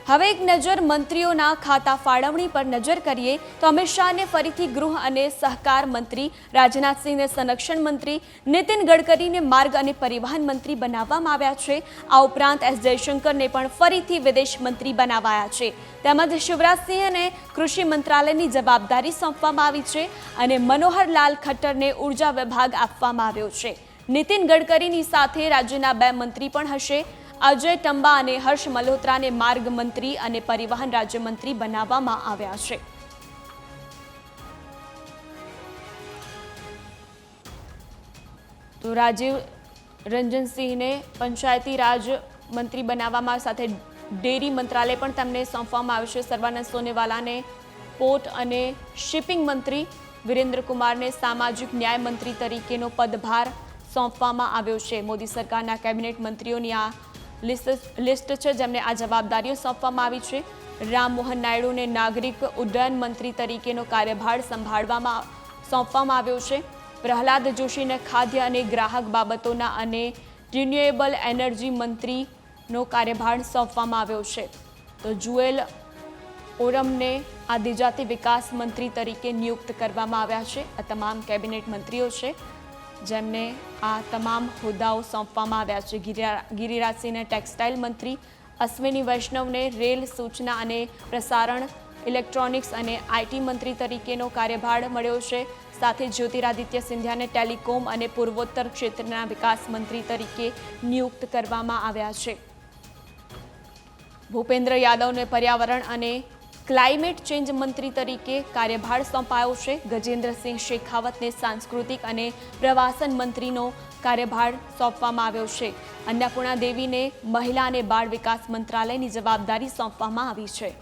હવે એક નજર મંત્રીઓના ખાતા ફાળવણી પર નજર કરીએ તો અમિત શાહને ફરીથી ગૃહ અને સહકાર મંત્રી, રાજનાથસિંહને સંરક્ષણ મંત્રી, નીતિન ગડકરીને માર્ગ અને પરિવહન મંત્રી બનાવવામાં આવ્યા છે. આ ઉપરાંત S જયશંકરને પણ ફરીથી વિદેશ મંત્રી બનાવાયા છે. તેમજ શિવરાજસિંહને કૃષિ મંત્રાલયની જવાબદારી સોંપવામાં આવી છે અને મનોહરલાલ ખટ્ટરને ઉર્જા વિભાગ આપવામાં આવ્યો છે. નીતિન ગડકરીની સાથે રાજ્યના 2 મંત્રી પણ હશે. અજય ટંબા અને હર્ષ મલ્હોત્રાને માર્ગ મંત્રી અને પરિવહન રાજ્યમંત્રી બનાવવામાં આવ્યા છે. તો રાજીવ રંજનસિંહને પંચાયતી રાજ મંત્રી બનાવવામાં સાથે ડેરી મંત્રાલય પણ તેમને સોંપવામાં આવ્યું છે. સર્વાનંદ સોનેવાલાને પોર્ટ અને શિપિંગ મંત્રી, વિરેન્દ્ર કુમારને સામાજિક ન્યાય મંત્રી તરીકેનો પદભાર સોંપવામાં આવ્યો છે. મોદી સરકારના કેબિનેટ મંત્રીઓની આ લિસ્ટ છે જેમને આ જવાબદારીઓ સોંપવામાં આવી છે. રામ મોહન નાયડુને નાગરિક ઉડ્ડયન મંત્રી તરીકેનો કાર્યભાર સોંપવામાં આવ્યો છે. પ્રહલાદ જોશીને ખાદ્ય અને ગ્રાહક બાબતોના અને રિન્યુએબલ એનર્જી મંત્રીનો કાર્યભાર સોંપવામાં આવ્યો છે. તો જુએલ ઓરમને આદિજાતિ વિકાસ મંત્રી તરીકે નિયુક્ત કરવામાં આવ્યા છે. આ તમામ કેબિનેટ મંત્રીઓ છે જેમને આ તમામ હોદ્દાઓ સોંપવામાં આવ્યા છે. ગિરિરાજસિંહને ટેક્સટાઇલ મંત્રી, અશ્વિની વૈષ્ણવને રેલ, સૂચના અને પ્રસારણ, ઇલેક્ટ્રોનિક્સ અને IT મંત્રી તરીકેનો કાર્યભાર મળ્યો છે. સાથે જ્યોતિરાદિત્ય સિંધિયાને ટેલિકોમ અને પૂર્વોત્તર ક્ષેત્રના વિકાસ મંત્રી તરીકે નિયુક્ત કરવામાં આવ્યા છે. ભૂપેન્દ્ર યાદવને પર્યાવરણ અને ક્લાઇમેટ ચેન્જ મંત્રી તરીકે કાર્યભાર સોંપાયો છે. ગજેન્દ્રસિંહ શેખાવતને સાંસ્કૃતિક અને પ્રવાસન મંત્રીનો કાર્યભાર સોંપવામાં આવ્યો છે. અન્નપૂર્ણા દેવીને મહિલા અને બાળ વિકાસ મંત્રાલયની જવાબદારી સોંપવામાં આવી છે.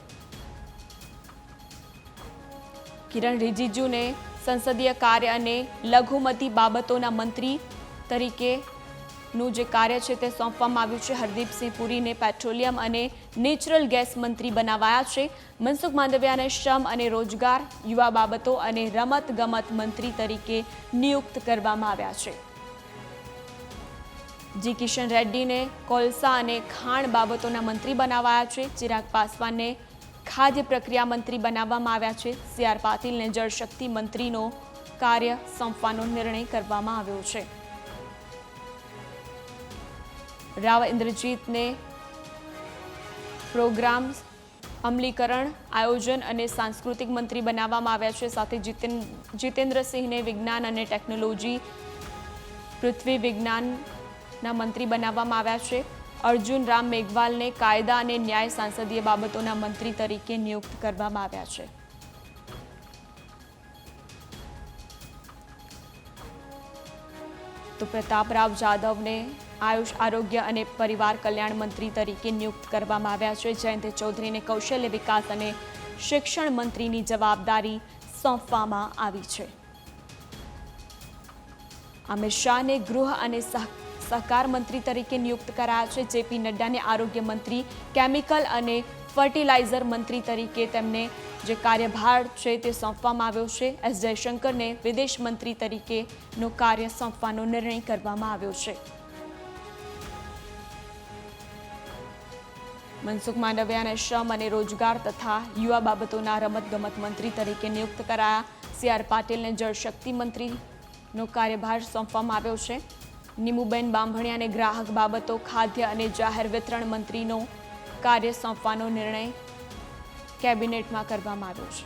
કિરણ રિજિજુને સંસદીય કાર્ય અને લઘુમતી બાબતોના મંત્રી તરીકેનું જે કાર્ય છે તે સોંપવામાં આવ્યું છે. હરદીપસિંહ પુરીને પેટ્રોલિયમ અને નેચરલ ગેસ મંત્રી બનાવાયા છે. મનસુખ માંડવિયાને શ્રમ અને રોજગાર, યુવા બાબતો અને રમત ગમત મંત્રી તરીકે નિયુક્ત કરવામાં આવ્યા છે. જી કિશન રેડ્ડીને કોલસા અને ખાણ બાબતોના મંત્રી બનાવાયા છે. ચિરાગ પાસવાનને ખાદ્ય પ્રક્રિયા મંત્રી બનાવવામાં આવ્યા છે. CR પાટીલને જળશક્તિ મંત્રીનો કાર્ય સોંપવાનો નિર્ણય કરવામાં આવ્યો છે. રાવ ઇન્દ્રજીતને પ્રોગ્રામ અમલીકરણ, આયોજન અને સાંસ્કૃતિક મંત્રી બનાવવામાં આવ્યા છે. સાથે જીતેન્દ્રસિંહને વિજ્ઞાન અને ટેકનોલોજી, પૃથ્વી વિજ્ઞાનના મંત્રી બનાવવામાં આવ્યા છે. અર્જુન રામ મેઘવાલને કાયદા અને ન્યાય સંસદીય બાબતોના મંત્રી તરીકે નિયુક્ત કરવામાં આવ્યા છે. તો પ્રતાપરાવ જાદવને આયુષ, આરોગ્ય અને પરિવાર કલ્યાણ મંત્રી તરીકે નિયુક્ત કરવામાં આવ્યા છે. જયંત ચૌધરીને કૌશલ્ય વિકાસ અને શિક્ષણ મંત્રીની જવાબદારી સોંપવામાં આવી છે. અમિત શાહને ગૃહ અને સહકાર મંત્રી તરીકે નિયુક્ત કરાયા છે. જેપી નડ્ડાને આરોગ્ય મંત્રી, કેમિકલ અને ફર્ટિલાઇઝર મંત્રી તરીકે તેમને જે કાર્યભાર છે તે સોંપવામાં આવ્યો છે. એસ જયશંકરને વિદેશ મંત્રી તરીકેનું કાર્ય સોંપવાનો નિર્ણય કરવામાં આવ્યો છે. મનસુખ માંડવિયાને શ્રમ અને રોજગાર તથા યુવા બાબતોના રમતગમત મંત્રી તરીકે નિયુક્ત કરાયા. સી.આર. પાટીલને જળશક્તિ મંત્રીનો કાર્યભાર સોંપવામાં આવ્યો છે. નીમુબેન બાંભણિયાને ગ્રાહક બાબતો, ખાદ્ય અને જાહેર વિતરણ મંત્રીનો કાર્ય સોંપવાનો નિર્ણય કેબિનેટમાં કરવામાં આવ્યો છે.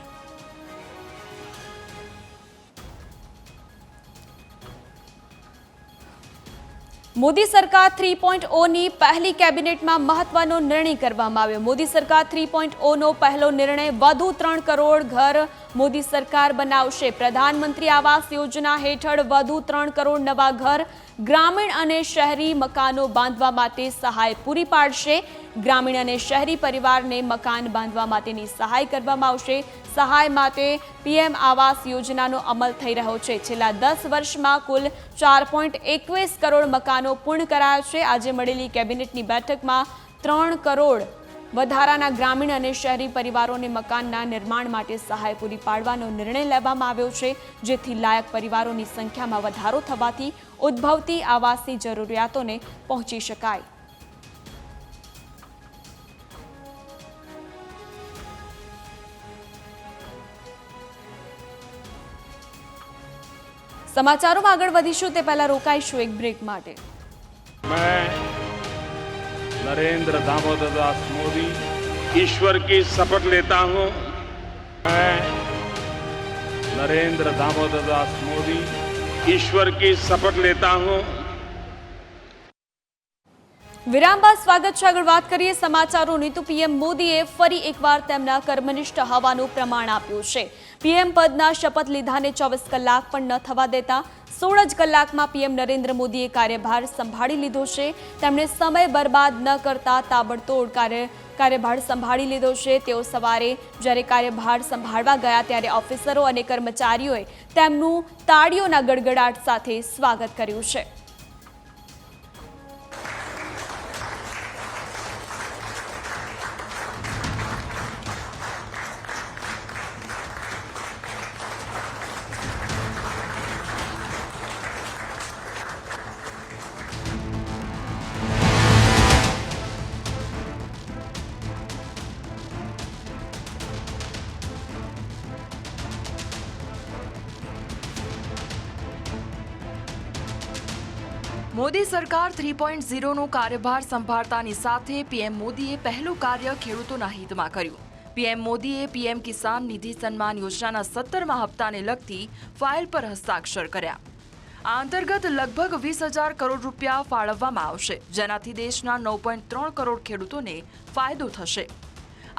મોદી સરકાર 3.0ની પહેલી કેબિનેટમાં મહત્વનો નિર્ણય કરવામાં આવ્યો. મોદી સરકાર 3.0નો પહેલો નિર્ણય વધુ 3 કરોડ ઘર મોદી સરકાર બનાવશે. પ્રધાનમંત્રી આવાસ યોજના હેઠળ વધુ 3 કરોડ નવા ઘર ગ્રામીણ અને શહેરી મકાનો બાંધવા માટે સહાય પૂરી પાડશે. ગ્રામીણ અને શહેરી પરિવારને મકાન બાંધવા માટેની સહાય કરવામાં આવશે. સહાય માટે પીએમ આવાસ યોજનાનો અમલ થઈ રહ્યો છે. છેલ્લા 10 વર્ષમાં કુલ 4.21 કરોડ મકાનો પૂર્ણ કરાયા છે. આજે મળેલી કેબિનેટની બેઠકમાં 3 કરોડ વધારાના ગ્રામીણ અને શહેરી પરિવારોને મકાનના નિર્માણ માટે સહાય પૂરી પાડવાનો નિર્ણય લેવામાં આવ્યો છે. જેથી લાયક પરિવારોની સંખ્યામાં વધારો થવાથી ઉદ્ભવતી આવાસની જરૂરિયાતોને પહોંચી શકાય. સમાચારોમાં આગળ વધીશું તે પહેલા રોકાઈશું એક બ્રેક માટે. मैं नरेंद्र दामोदर दास मोदी ईश्वर की शपथ लेता हूं. मैं नरेंद्र दामोदर दास मोदी ईश्वर की शपथ लेता हूं. વિરામ બાદ સ્વાગત છે. આગળ વાત કરીએ સમાચારોની તો પીએમ મોદીએ ફરી એકવાર તેમના કર્મનિષ્ઠ હોવાનું પ્રમાણ આપ્યું છે. પીએમ પદના શપથ લીધાને 24 કલાક પણ ન થવા દેતા 16 જ કલાકમાં પીએમ નરેન્દ્ર મોદીએ કાર્યભાર સંભાળી લીધો છે. તેમણે સમય બરબાદ ન કરતા તાબડતોડ કાર્યભાર સંભાળી લીધો છે. તેઓ સવારે જ્યારે કાર્યભાર સંભાળવા ગયા ત્યારે ઓફિસરો અને કર્મચારીઓએ તેમનું તાળીઓના ગડગડાટ સાથે સ્વાગત કર્યું છે. મોદી સરકાર 3.0નો કાર્યભાર સંભાળતાની સાથે પીએમ મોદીએ પહેલું કાર્ય ખેડૂતોના હિતમાં કર્યું. પીએમ મોદીએ પીએમ કિસાન નિધિ સન્માન યોજનાના 17મા હપ્તાને લગતી ફાઇલ પર હસ્તાક્ષર કર્યા. આ અંતર્ગત લગભગ 20,000 કરોડ રૂપિયા ફાળવવામાં આવશે, જેનાથી દેશના 9.3 કરોડ ખેડૂતોને ફાયદો થશે.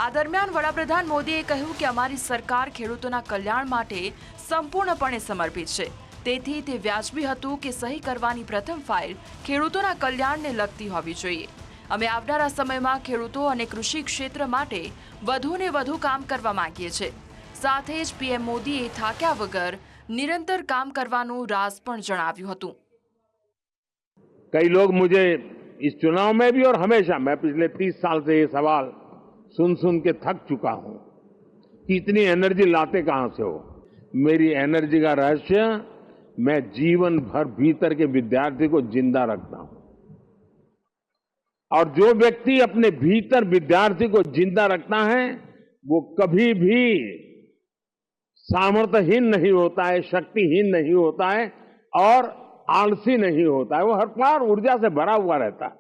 આ દરમિયાન વડાપ્રધાન મોદીએ કહ્યું કે અમારી સરકાર ખેડૂતોના કલ્યાણ માટે સંપૂર્ણપણે સમર્પિત છે. તેથી તે વ્યાજબી હતું કે સહી કરવાની પ્રથમ ફાઇલ ખેડૂતોના કલ્યાણને લગતી હોવી જોઈએ. અમે આવનારા સમયમાં ખેડૂતો અને કૃષિ ક્ષેત્ર માટે વધુને વધુ કામ કરવા માંગીએ છીએ. સાથે જ પીએમ મોદીએ થાક્યા વગર નિરંતર કામ કરવાનું રાઝ પણ જણાવ્યું હતું. कई लोग मुझे इस चुनाव में भी और हमेशा, मैं पिछले 30 साल से ये सवाल सुन के थक चुका हूं कि इतनी एनर्जी लाते कहां से हो. मेरी एनर्जी का रहस्य, मैं जीवन भर भीतर के विद्यार्थी को जिंदा रखता हूं. और जो व्यक्ति अपने भीतर विद्यार्थी को जिंदा रखता है वो कभी भी सामर्थ्यहीन नहीं होता है, शक्तिहीन नहीं होता है और आलसी नहीं होता है. वो हर बार ऊर्जा से भरा हुआ रहता है.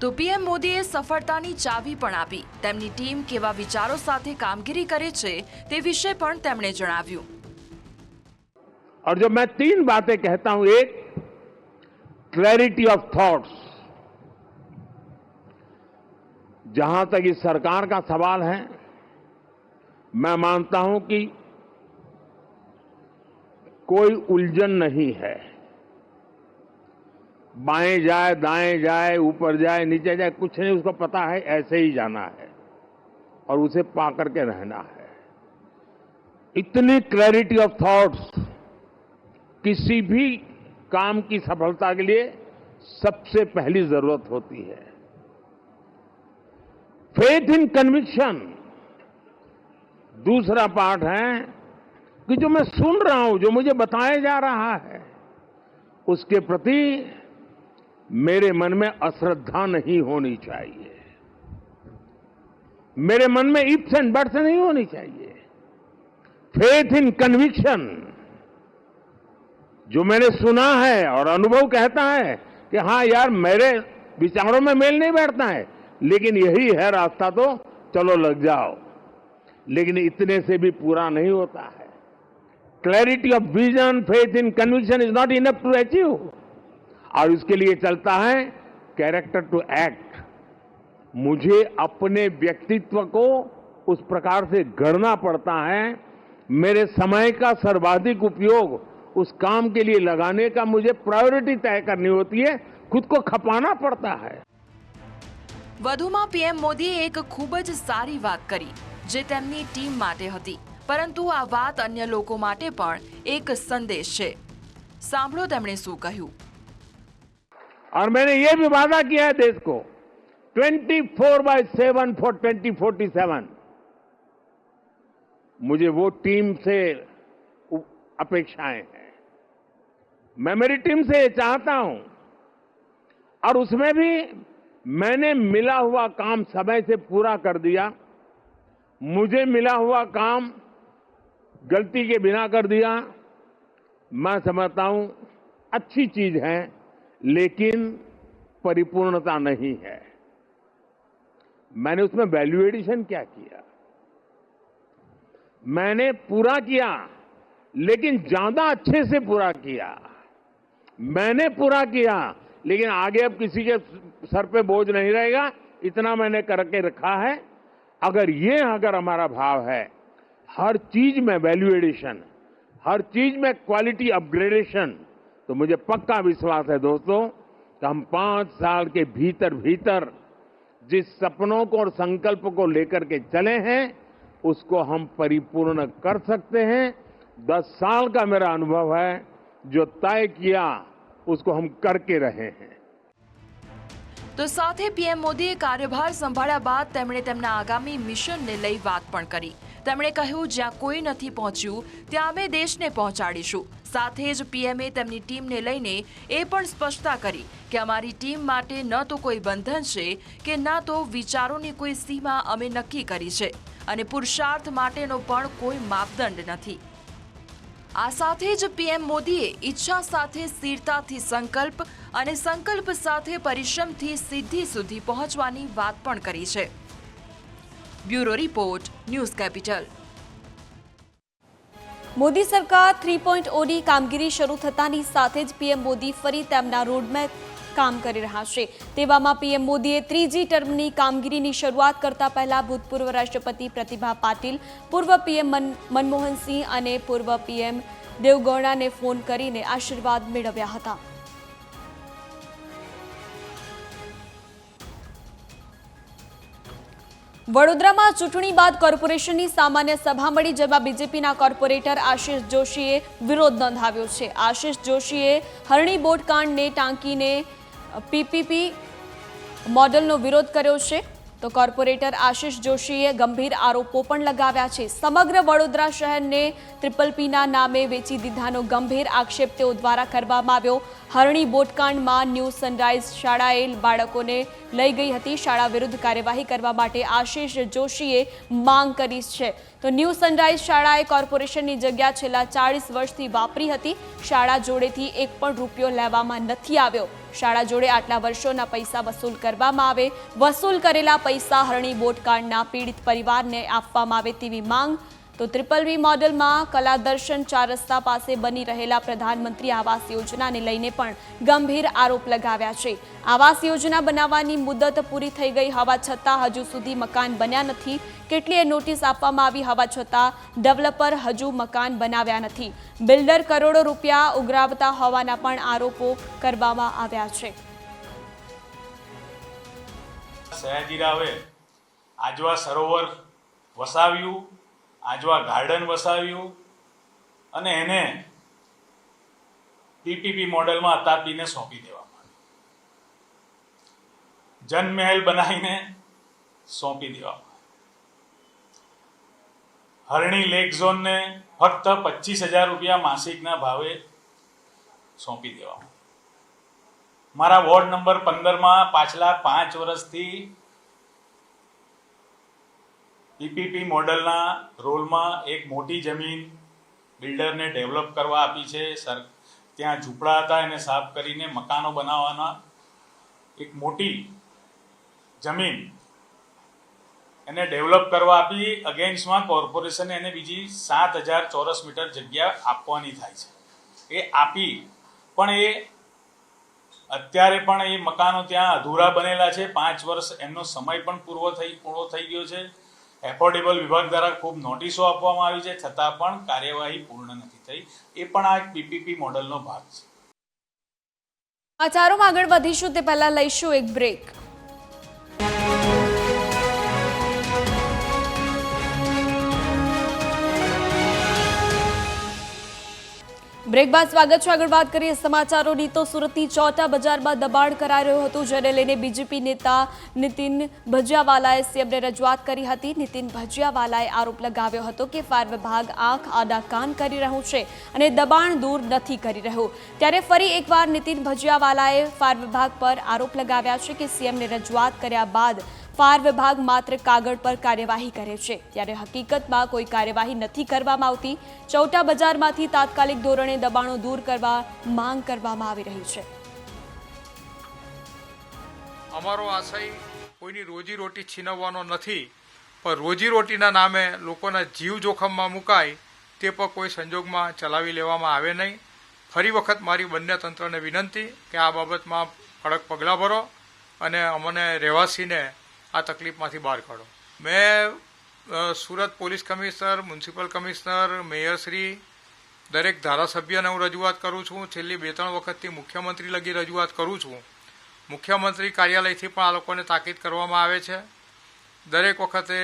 તો પીએમ મોદીએ સફળતાની ચાવી પણ આપી. તેમની ટીમ કેવા વિચારો સાથે કામગીરી કરે છે તે વિશે પણ તેમણે જણાવ્યું. और जब मैं 3 बातें कहता हूं, एक, क्लैरिटी ऑफ थॉट्स. जहां तक इस सरकार का सवाल है, मैं मानता हूं कि कोई उलझन नहीं है. बाएं जाए, दाएं जाए, ऊपर जाए, नीचे जाए, कुछ नहीं, उसको पता है ऐसे ही जाना है. और उसे पा करके रहना है। इतनी क्लैरिटी ऑफ थॉट्स किसी भी काम की सफलता के लिए सबसे पहली जरूरत होती है। फेथ इन कन्विक्शन दूसरा पार्ट है कि जो मैं सुन रहा हूं, जो मुझे बताया जा रहा है, उसके प्रति मेरे मन में अश्रद्धा नहीं होनी चाहिए, मेरे मन में इफ्स एंड बट्स नहीं होनी चाहिए। फेथ इन कन्विक्शन, जो मैंने सुना है और अनुभव कहता है कि हाँ यार मेरे विचारों में मेल नहीं बैठता है, लेकिन यही है रास्ता, तो चलो लग जाओ। लेकिन इतने से भी पूरा नहीं होता है। Clarity of vision, faith in conviction is not enough to achieve. और इसके लिए चलता है कैरेक्टर टू एक्ट। मुझे अपने व्यक्तित्व को उस प्रकार से गढ़ना पड़ता है, मेरे समय का सर्वाधिक उपयोग उस काम के लिए लगाने का मुझे प्रायोरिटी तय करनी होती है, खुद को खपाना पड़ता है। વધુમાં પીએમ મોદીએ એક ખૂબ જ સારી વાત કરી જે તેમની ટીમ માટે હતી, પરંતુ આ વાત અન્ય લોકો માટે પણ એક સંદેશ છે। સાંભળો તેમણે શું કહ્યું। और मैंने ये भी वादा किया है देश को 24/7 फॉर 2047। मुझे वो टीम से अपेक्षाएं हैं, मैं मेरी टीम से चाहता हूं, और उसमें भी मैंने मिला हुआ काम समय से पूरा कर दिया, मुझे मिला हुआ काम गलती के बिना कर दिया। मैं समझता हूं अच्छी चीज है, लेकिन परिपूर्णता नहीं है। मैंने उसमें वैल्यू एडिशन क्या किया? मैंने पूरा किया, लेकिन ज्यादा अच्छे से पूरा किया। मैंने पूरा किया, लेकिन आगे अब किसी के सर पे बोझ नहीं रहेगा, इतना मैंने करके रखा है। अगर हमारा भाव है, हर चीज में वैल्यू एडिशन, हर चीज में क्वालिटी अपग्रेडेशन, तो मुझे पक्का विश्वास है दोस्तों कि हम 5 साल के भीतर भीतर जिस सपनों को और संकल्प को लेकर के चले हैं, उसको हम परिपूर्ण कर सकते हैं। 10 साल का मेरा अनुभव है, जो तय किया उसको हम करके रहे हैं। તો સાથે પીએમ મોદીએ કાર્યભાર સંભાળ્યા બાદ તેમણે તેમના આગામી મિશનને લઈ વાત પણ કરી। તેમણે કહ્યું, જ્યાં કોઈ નથી પહોંચ્યું ત્યાં અમે દેશને પહોંચાડીશું। સાથે જ પીએમએ તેમની ટીમને લઈને એ પણ સ્પષ્ટતા કરી કે અમારી ટીમ માટે ન તો કોઈ બંધન છે કે ન તો વિચારોની કોઈ સીમા અમે નક્કી કરી છે, અને પુરુષાર્થ માટેનો પણ કોઈ માપદંડ નથી। આ સાથે જ પીએમ મોદીએ ઈચ્છા સાથે સ્થિરતાથી સંકલ્પ અને સંકલ્પ સાથે પરિશ્રમથી સિદ્ધિ સુધી પહોંચવાની વાત પણ કરી છે। Bureau report, news capital. Modi સરકાર 3.0ની કામગીરી શરૂ થતાની સાથે જ પીએમ મોદી ફરી તેમના રોડમેપ કામ કરી રહ્યા છે। તેવામાં પીએમ મોદીએ 3જી ટર્મની કામગીરીની શરૂઆત કરતા પહેલા ભૂતપૂર્વ રાષ્ટ્રપતિ પ્રતિભા પાટીલ, પૂર્વ પીએમ મનમોહન સિંહ અને પૂર્વ પીએમ દેવગૌડાને ફોન કરીને આશીર્વાદ મેળવ્યા હતા। વડોદરામાં ચૂંટણી બાદ કોર્પોરેશનની સામાન્ય સભા મળી, જેમાં બીજેપીના કોર્પોરેટર આશિષ જોશીએ વિરોધ નોંધાવ્યો છે। આશિષ જોશીએ હરણી બોટકાંડને ટાંકીને પીપીપી મોડલનો વિરોધ કર્યો છે, તો કોર્પોરેટર આશિષ જોશીએ ગંભીર આરોપો પણ લગાવ્યા છે। સમગ્ર વડોદરા શહેરને PPPના નામે વેચી દીધાનો ગંભીર આક્ષેપ તેઓ દ્વારા કરવામાં આવ્યો। હરણી બોટકાંડમાં ન્યૂ સનરાઈઝ શાળાએ બાળકોને લઈ ગઈ હતી। શાળા વિરુદ્ધ કાર્યવાહી કરવા માટે આશિષ જોશીએ માંગ કરી છે। તો ન્યૂ સનરાઈઝ શાળાએ કોર્પોરેશનની જગ્યા છેલ્લા 40 વર્ષથી વાપરી હતી। શાળા જોડેથી એક પણ રૂપિયો લેવામાં નથી આવ્યો। શાળા જોડે આટલા વર્ષોના પૈસા વસૂલ કરવામાં આવે, વસૂલ કરેલા પૈસા હરણી બોટકાંડના પીડિત પરિવારને આપવામાં આવે તેવી માંગ। તો PPP મોડેલમાં કલાદર્શન 4 રસ્તા પાસે બની રહેલા પ્રધાનમંત્રી આવાસ યોજનાને લઈને પણ ગંભીર આરોપ લગાવ્યા છે। આવાસ યોજના બનાવવાની મુદત પૂરી થઈ ગઈ હોવા છતાં હજુ સુધી મકાન બન્યા નથી। કેટલીય નોટિસ આપવામાં આવી હોવા છતાં ડેવલપર હજુ મકાન બનાવ્યા નથી। બિલ્ડર કરોડો રૂપિયા ઉઘરાવતા હોવાના પણ આરોપો કરવામાં આવ્યા છે। સયાજીરાવે આજવા સરોવર વસાવ્યું, આજવા ગાર્ડન વસાવ્યું અને એને પીપીપી મોડેલમાં અતાપીને સોંપી દેવામાં આવ્યું. જનમહેલ બનાવીને સોંપી દેવામાં આવ્યું. હરણી લેક ઝોનને ફક્ત 25,000 રૂપિયા માસિકના ભાવે સોંપી દેવામાં. મારા વોર્ડ નંબર 15માં પાછલા 5 વર્ષથી પીપીપી મોડલના રોલમાં એક મોટી જમીન બિલ્ડરને ડેવલપ કરવા આપી છે. ત્યાં ઝૂંપડા હતા એને સાફ કરીને મકાનો બનાવવાના એક મોટી જમીન એને ડેવલપ કરવા આપી. અગેન્સ્ટમાં કોર્પોરેશને એને બીજી 7,000 ચોરસ મીટર જગ્યા આપવાની થાય છે. એ આપી પણ એ અત્યારે પણ એ મકાનો ત્યાં અધૂરા બનેલા છે. 5 વર્ષ એમનો સમય પણ પૂરો થઈ ગયો છે. એફોર્ડેબલ વિભાગ દ્વારા ખૂબ નોટિસો આપવામાં આવી છે, છતાં પણ કાર્યવાહી પૂર્ણ નથી થઈ. એ પણ આ એક પીપીપી મોડલનો ભાગ છે. સમાચારોમાં આગળ વધીશું તે પહેલા લઈશું એક બ્રેક. બ્રેક બાદ સ્વાગત છે. આગળ વાત કરીએ સમાચારોની તો સુરતની ચોટા બજારમાં દબાણ કરાઈ રહ્યું હતું, જેને લઈને બીજેપી નેતા નીતિન ભજીયાવાલાએ સીએમને રજૂઆત કરી હતી. નીતિન ભજીયાવાલાએ આરોપ લગાવ્યો હતો કે ફાયર વિભાગ આંખ આડા કાન કરી રહ્યું છે અને દબાણ દૂર નથી કરી રહ્યું. ત્યારે ફરી એકવાર નીતિન ભજીયાવાલાએ ફાયર વિભાગ પર આરોપ લગાવ્યા છે કે સીએમને રજૂઆત કર્યા બાદ ફાયર વિભાગ માત્ર કાગળ પર કાર્યવાહી કરે છે, ત્યારે હકીકતમાં કોઈ કાર્યવાહી નથી કરવામાં આવતી. ચૌટા બજારમાંથી તાત્કાલિક ધોરણે દબાણો દૂર કરવા માંગ કરવામાં આવી રહી છે. અમારો આશય કોઈની રોજીરોટી છીનવવાનો નથી, પણ રોજીરોટીના નામે લોકોના જીવ જોખમમાં મુકાય તે પર કોઈ સંજોગમાં ચલાવી લેવામાં આવે નહીં. ફરી વખત મારી બંને તંત્રને વિનંતી કે આ બાબતમાં કડક પગલાં ભરો અને અમને રહેવાસીને આ તકલીફમાંથી બહાર કાઢો. મેં Surat police commissioner, municipal commissioner, મેયરશ્રી, દરેક ધારાસભ્યને હું રજૂઆત કરું છું. છેલ્લી 2-3 વખતથી મુખ્યમંત્રી લગી રજૂઆત કરું છું. મુખ્યમંત્રી કાર્યાલયથી પણ આ લોકોને તાકીદ કરવામાં આવે છે. દરેક વખતે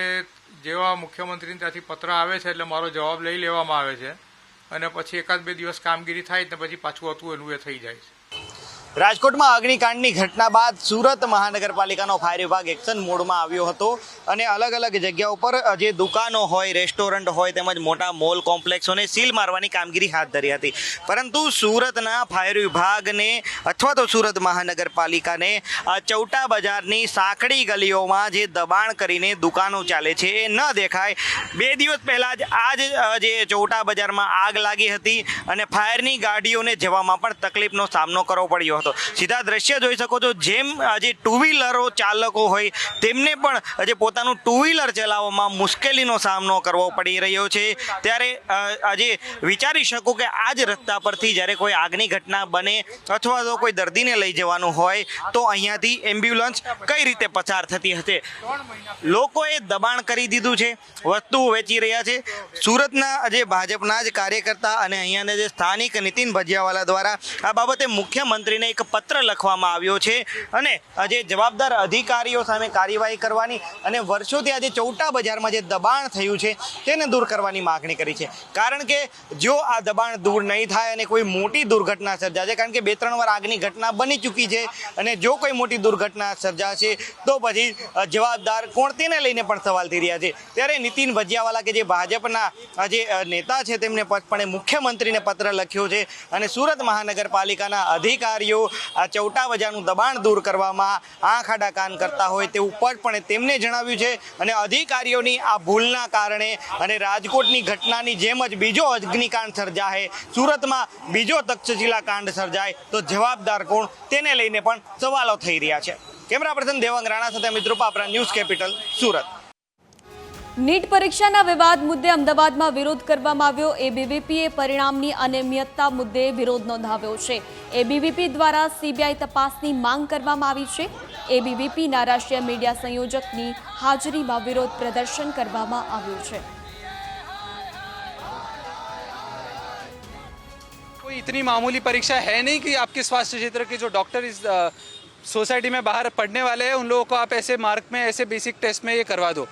જેવા મુખ્યમંત્રીને ત્યાંથી પત્ર આવે છે એટલે મારો જવાબ લઈ લેવામાં આવે છે અને પછી 1-2 દિવસ કામગીરી થાય ને પછી પાછું હતું એનું એ થઈ જાય છે. રાજકોટમાં અગ્નિકાંડની ઘટના બાદ સુરત મહાનગરપાલિકાનો ફાયર વિભાગ એક્શન મોડમાં આવ્યો હતો અને અલગ અલગ જગ્યાઓ પર જે દુકાનો હોય, રેસ્ટોરન્ટ હોય તેમજ મોટા મોલ કોમ્પ્લેક્સોને સીલ મારવાની કામગીરી હાથ ધરી હતી. પરંતુ સુરતના ફાયર વિભાગને અથવા તો સુરત મહાનગરપાલિકાને ચૌટા બજારની સાંકડી ગલીઓમાં જે દબાણ કરીને દુકાનો ચાલે છે એ ન દેખાય. 2 દિવસ પહેલાં જ જે ચૌટા બજારમાં આગ લાગી હતી અને ફાયરની ગાડીઓને જવામાં પણ તકલીફનો સામનો કરવો પડ્યો હતો. સીધા દ્રશ્ય જોઈ શકો છો. જેમ જે ટુ વ્હીલરો ચાલકો હોય તેમને પણ જે પોતાનું ટુ વ્હીલર ચલાવવામાં મુશ્કેલીનો સામનો કરવો પડી રહ્યો છે. ત્યારે આજે વિચારી શકો કે આ જ રસ્તા પરથી જ્યારે કોઈ આગની ઘટના બને અથવા તો કોઈ દર્દીને લઈ જવાનું હોય તો અહીંયાથી એમ્બ્યુલન્સ કઈ રીતે પસાર થતી હશે. લોકોએ દબાણ કરી દીધું છે, વસ્તુઓ વેચી રહ્યા છે. સુરતના જે ભાજપના જ કાર્યકર્તા અને અહીંયાના જે સ્થાનિક નીતિન ભજીયાવાલા દ્વારા આ બાબતે મુખ્યમંત્રીને એક પત્ર લખવામાં આવ્યો છે અને જે જવાબદાર અધિકારીઓ સામે કાર્યવાહી કરવાની અને વર્ષોથી આજે ચૌટા બજારમાં જે દબાણ થયું છે તેને દૂર કરવાની માગણી કરી છે. કારણ કે જો આ દબાણ દૂર નહીં થાય અને કોઈ મોટી દુર્ઘટના સર્જાશે, કારણ કે 2-3 વાર આગની ઘટના બની ચૂકી છે અને જો કોઈ મોટી દુર્ઘટના સર્જાશે તો પછી જવાબદાર કોણ તેને લઈને પણ સવાલ થઈ રહ્યા છે. ત્યારે નીતિન ભજીયાવાલા કે જે ભાજપના જે નેતા છે તેમને પટપણે મુખ્યમંત્રીને પત્ર લખ્યો છે અને સુરત મહાનગરપાલિકાના અધિકારીઓ આ ચૌટા બજારનું દબાણ દૂર કરવામાં આંખ આડા કાન કરતા હોય તેવું પટપણે તેમને જણાવ્યું છે. અને અધિકારીઓની આ ભૂલના કારણે અને રાજકોટની ઘટનાની જેમ જ બીજો અગ્નિકાંડ સર્જાય, સુરતમાં બીજો તક્ષશિલા કાંડ સર્જાય તો જવાબદાર કોણ તેને લઈને પણ સવાલો થઈ રહ્યા છે. કેમેરા પર્સન દેવાંગ રાણા સાથે મિત્રો પાપરા, ન્યૂઝ કેપિટલ, સુરત. નીટ પરીક્ષાના વિવાદ મુદ્દે અમદાવાદમાં વિરોધ કરવામાં આવ્યો. એબીવીપીએ પરિણામની અનિયમિતતા મુદ્દે વિરોધ નોંધાવ્યો છે. એબીવીપી દ્વારા સીબીઆઈ તપાસની માંગ કરવામાં આવી છે. એબીવીપીના રાષ્ટ્રીય મીડિયા સંયોજકની હાજરીમાં વિરોધ પ્રદર્શન કરવામાં આવ્યું છે. कोई इतनी मामूली परीक्षा है नहीं कि आपके स्वास्थ्य क्षेत्र के जो डॉक्टर इस सोसाइटी में बाहर पढ़ने वाले हैं उन लोगों को आप ऐसे मार्क में, ऐसे बेसिक टेस्ट में ये करवा दो.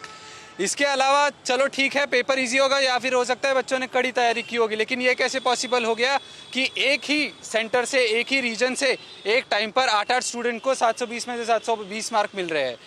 इसके अलावा चलो ठीक है पेपर इजी होगा या फिर हो सकता है बच्चों ने कड़ी तैयारी की होगी, लेकिन ये कैसे पॉसिबल हो गया कि एक ही सेंटर से एक ही रीजन से एक टाइम पर 8-8 स्टूडेंट को 720 में से 720 मार्क मिल रहे हैं।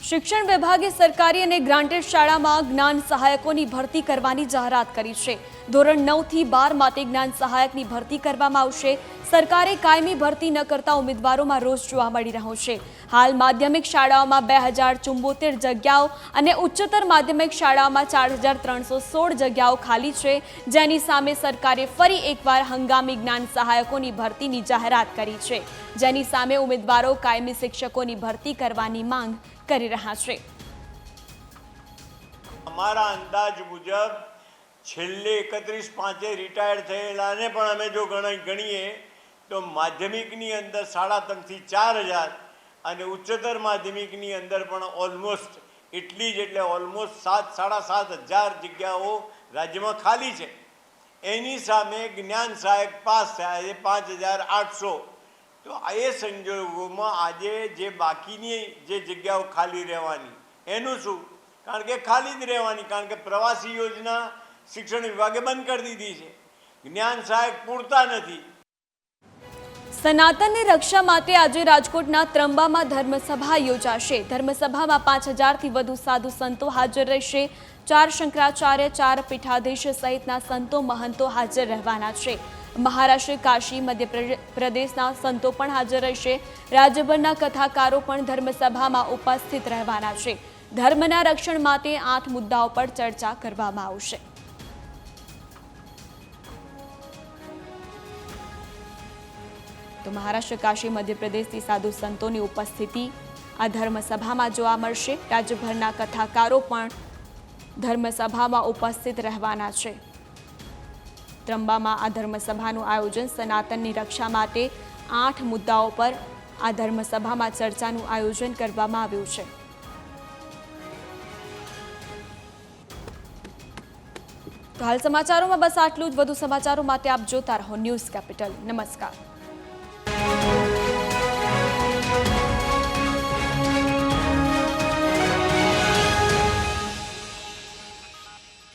શિક્ષણ વિભાગે સરકારી અને ગ્રાન્ટેડ શાળામાં જ્ઞાન સહાયકોની ભરતી કરવાની જાહેરાત કરી છે। ધોરણ 9 થી 12 માટે જ્ઞાન સહાયકની ભરતી કરવામાં આવશે। સરકારે કાયમી ભરતી ન કરતા ઉમેદવારોમાં રોષ જોવા મળી રહ્યો છે। હાલ માધ્યમિક શાળાઓમાં 2074 જગ્યાઓ અને ઉચ્ચતર માધ્યમિક શાળાઓમાં 4316 જગ્યાઓ ખાલી છે, જેની સામે સરકારે ફરી એકવાર હંગામી જ્ઞાન સહાયકોની ભરતીની જાહેરાત કરી છે, જેની સામે ઉમેદવારો કાયમી શિક્ષકોની ભરતી કરવાની માંગ કરી રહ્યા છે। અમારા અંદાજ મુજબ છેલ્લે 31/5 રિટાયર્ડ થયેલાને પણ અમે જો ગણીએ તો માધ્યમિકની અંદર 3.5 થી 4000 અને ઉચ્ચતર માધ્યમિકની અંદર પણ ઓલમોસ્ટ એટલી જ, એટલે ઓલમોસ્ટ 7-7.5 જગ્યાઓ રાજ્યમાં ખાલી છે। એની સામે જ્ઞાન સહાયક પાસ થયા છે 5800। તો એ સંજોગોમાં આજે જે બાકીની જે જગ્યાઓ ખાલી રહેવાની એનું શું? કારણ કે ખાલી જ રહેવાની, કારણ કે પ્રવાસી યોજના શિક્ષણ વિભાગે બંધ કરી દીધી છે, જ્ઞાન સહાયક પૂરતા નથી। સનાતનની રક્ષા માટે આજે રાજકોટના ત્રંબામાં ધર્મસભા યોજાશે। ધર્મસભામાં 5000થી વધુ સાધુ સંતો હાજર રહેશે। 4 શંકરાચાર્ય, 4 પીઠાધીશ સહિતના સંતો મહંતો હાજર રહેવાના છે। મહારાષ્ટ્ર, કાશી, મધ્યપ્રદેશના સંતો પણ હાજર રહેશે। રાજ્યભરના કથાકારો પણ ધર્મસભામાં ઉપસ્થિત રહેવાના છે। ધર્મના રક્ષણ માટે 8 મુદ્દાઓ પર ચર્ચા કરવામાં આવશે। તો મહારાષ્ટ્ર, કાશી, મધ્યપ્રદેશથી સાધુ સંતોની ઉપસ્થિતિ આ ધર્મસભામાં જોવા મળશે। રાજ્યભરના કથાકારો પણ ધર્મસભામાં ઉપસ્થિત રહેવાના છે। ત્રંબામાં આ ધર્મસભાનું આયોજન સનાતનની રક્ષા માટે 8 મુદ્દાઓ પર આ ધર્મસભામાં ચર્ચાનું આયોજન કરવામાં આવ્યું છે। તો હાલ સમાચારોમાં બસ આટલું જ। વધુ સમાચારો માટે આપ જોતા રહો ન્યૂઝ કેપિટલ। નમસ્કાર।